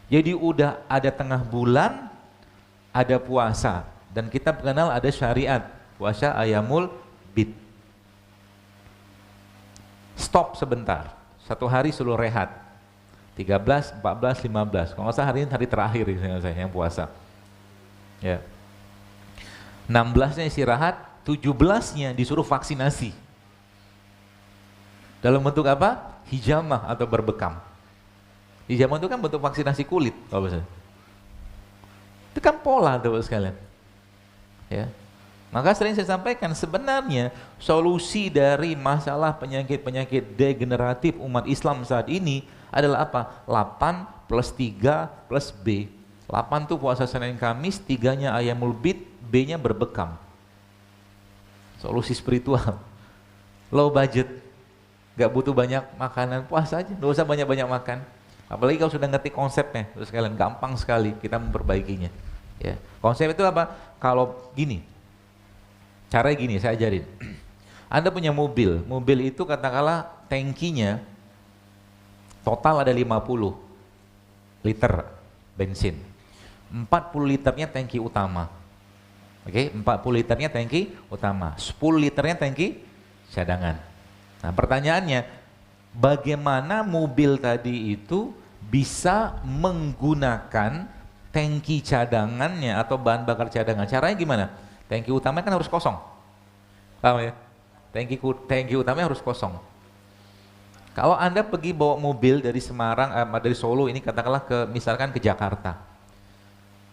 Jadi udah ada tengah bulan, ada puasa, dan kita mengenal ada syariat puasa ayamul bid. Stop sebentar, 1 hari suruh rehat, 13, 14, 15. Kalau nggak salah hari ini hari terakhir saya yang puasa. Ya. 16-nya istirahat, 17-nya disuruh vaksinasi. Dalam bentuk apa? Hijamah atau berbekam. Hijamah itu kan bentuk vaksinasi kulit, kalau misalnya. Itu kan pola tuh sekalian. Ya. Maka sering saya sampaikan sebenarnya solusi dari masalah penyakit-penyakit degeneratif umat Islam saat ini adalah apa? 8 plus 3 plus B. 8 tuh puasa Senin Kamis, 3-nya ayamul bid, B-nya berbekam. Solusi spiritual. Low budget, gak butuh banyak makanan, puasa aja, gak usah banyak-banyak makan. Apalagi kalau sudah ngerti konsepnya, terus sekalian gampang sekali kita memperbaikinya. Ya. Konsep itu apa? Kalau gini, caranya gini, saya ajarin. Anda punya mobil, mobil itu katakanlah tangkinya total ada 50 liter bensin. 40 liternya tangki utama. Oke, 40 liternya tangki utama, 10 liternya tangki cadangan. Nah, pertanyaannya, bagaimana mobil tadi itu bisa menggunakan tangki cadangannya atau bahan bakar cadangan? Caranya gimana? Tangki utamanya kan harus kosong. Paham ya? Tangki utamanya harus kosong. Kalau Anda pergi bawa mobil dari Semarang, dari Solo ini katakanlah misalkan ke Jakarta.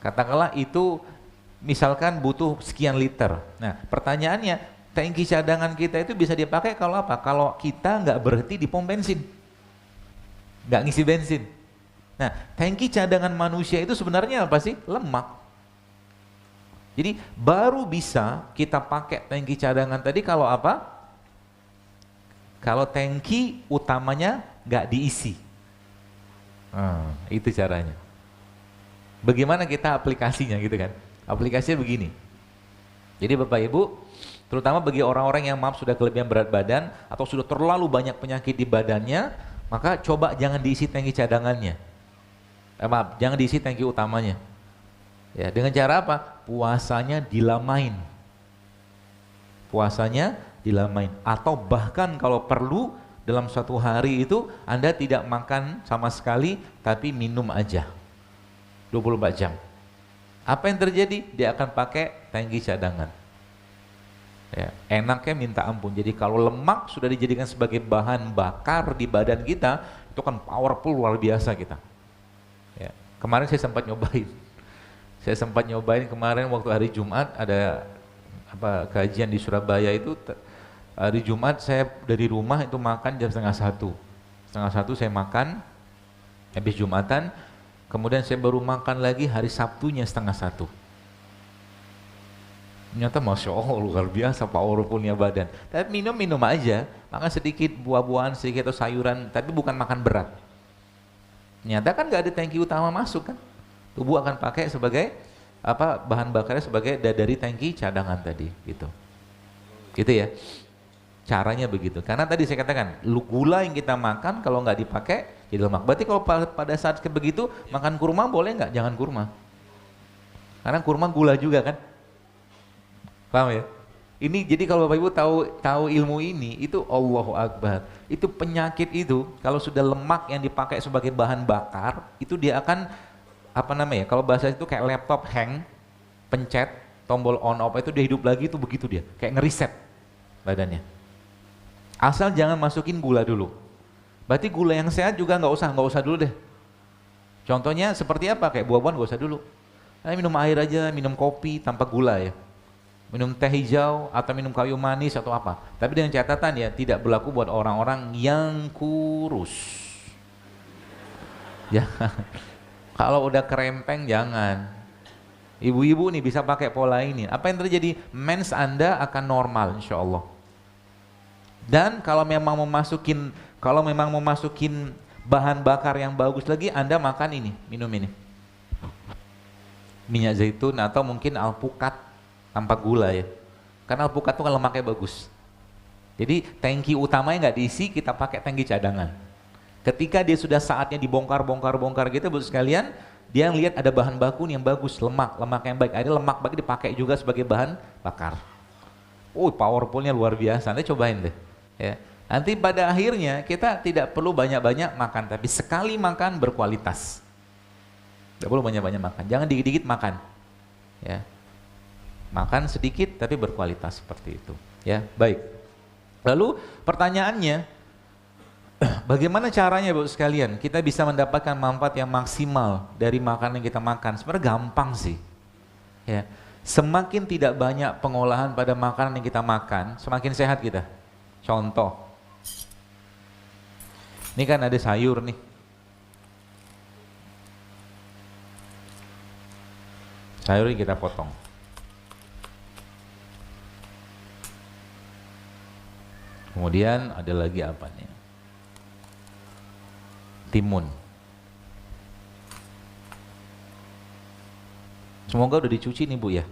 Katakanlah itu misalkan butuh sekian liter. Nah, pertanyaannya, tangki cadangan kita itu bisa dipakai kalau apa? Kalau kita nggak berhenti di pom bensin, nggak ngisi bensin. Nah, tangki cadangan manusia itu sebenarnya apa sih? Lemak. Jadi baru bisa kita pakai tangki cadangan tadi kalau apa? Kalau tangki utamanya nggak diisi. Itu caranya. Bagaimana kita aplikasinya gitu kan? Aplikasinya begini. Jadi Bapak Ibu, terutama bagi orang-orang yang maaf sudah kelebihan berat badan atau sudah terlalu banyak penyakit di badannya, maka coba jangan diisi tangki cadangannya. Maaf, jangan diisi tangki utamanya. Ya, dengan cara apa? Puasanya dilamain. Puasanya dilamain. Atau bahkan kalau perlu dalam satu hari itu Anda tidak makan sama sekali tapi minum aja. 24 jam. Apa yang terjadi? Dia akan pakai tangki cadangan. Ya, enaknya minta ampun. Jadi kalau lemak sudah dijadikan sebagai bahan bakar di badan kita, itu kan powerful luar biasa kita. Ya, kemarin saya sempat nyobain. Saya sempat nyobain kemarin waktu hari Jumat ada kajian di Surabaya itu. Hari Jumat saya dari rumah itu makan jam setengah satu saya makan habis Jumatan. Kemudian saya baru makan lagi hari Sabtunya setengah satu. Ternyata Masya Allah luar biasa powerfulnya badan. Tapi minum aja, makan sedikit buah-buahan, sedikit atau sayuran, tapi bukan makan berat. Ternyata kan gak ada tangki utama masuk kan. Tubuh akan pakai sebagai bahan bakarnya sebagai dari tangki cadangan tadi gitu. Gitu ya. Caranya begitu. Karena tadi saya katakan, gula yang kita makan kalau nggak dipakai jadi lemak. Berarti kalau pada saat begitu makan kurma boleh nggak? Jangan kurma. Karena kurma gula juga kan? Paham ya? Ini jadi kalau Bapak Ibu tahu ilmu ini, itu Allahu Akbar. Itu penyakit itu kalau sudah lemak yang dipakai sebagai bahan bakar, itu dia akan kalau bahasa itu kayak laptop hang, pencet tombol on off itu dia hidup lagi, itu begitu dia, kayak ngeriset badannya. Asal jangan masukin gula dulu. Berarti gula yang sehat juga nggak usah dulu deh. Contohnya seperti apa? Kayak buah-buahan nggak usah dulu. Minum air aja, minum kopi tanpa gula ya. Minum teh hijau atau minum kayu manis atau apa. Tapi dengan catatan ya, tidak berlaku buat orang-orang yang kurus. Ya, kalau udah kerempeng jangan. Ibu-ibu nih bisa pakai pola ini. Apa yang terjadi? Mens Anda akan normal insya Allah. Dan kalau memang mau masukin bahan bakar yang bagus lagi, Anda makan ini, minum ini. Minyak zaitun atau mungkin alpukat tanpa gula ya. Karena alpukat itu kan lemaknya bagus. Jadi tangki utamanya nggak diisi, kita pakai tangki cadangan. Ketika dia sudah saatnya dibongkar gitu, Bapak sekalian, dia lihat ada bahan baku yang bagus, lemak yang baik. Ada lemak baik dipakai juga sebagai bahan bakar. Powerfulnya luar biasa. Nanti cobain deh. Ya. Nanti pada akhirnya kita tidak perlu banyak-banyak makan, tapi sekali makan berkualitas. Tidak perlu banyak-banyak makan, jangan dikit-dikit makan. Ya. Makan sedikit tapi berkualitas seperti itu. Ya, baik. Lalu pertanyaannya, bagaimana caranya Bapak sekalian kita bisa mendapatkan manfaat yang maksimal dari makanan yang kita makan? Sebenarnya gampang sih. Ya. Semakin tidak banyak pengolahan pada makanan yang kita makan, semakin sehat kita. Contoh, ini kan ada sayur nih. Sayur ini kita potong. Kemudian ada lagi apa nih? Timun. Semoga udah dicuci nih Bu ya.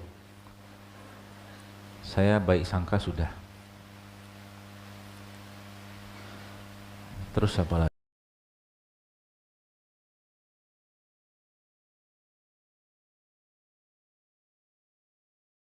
Saya baik sangka sudah. Terus apa lagi?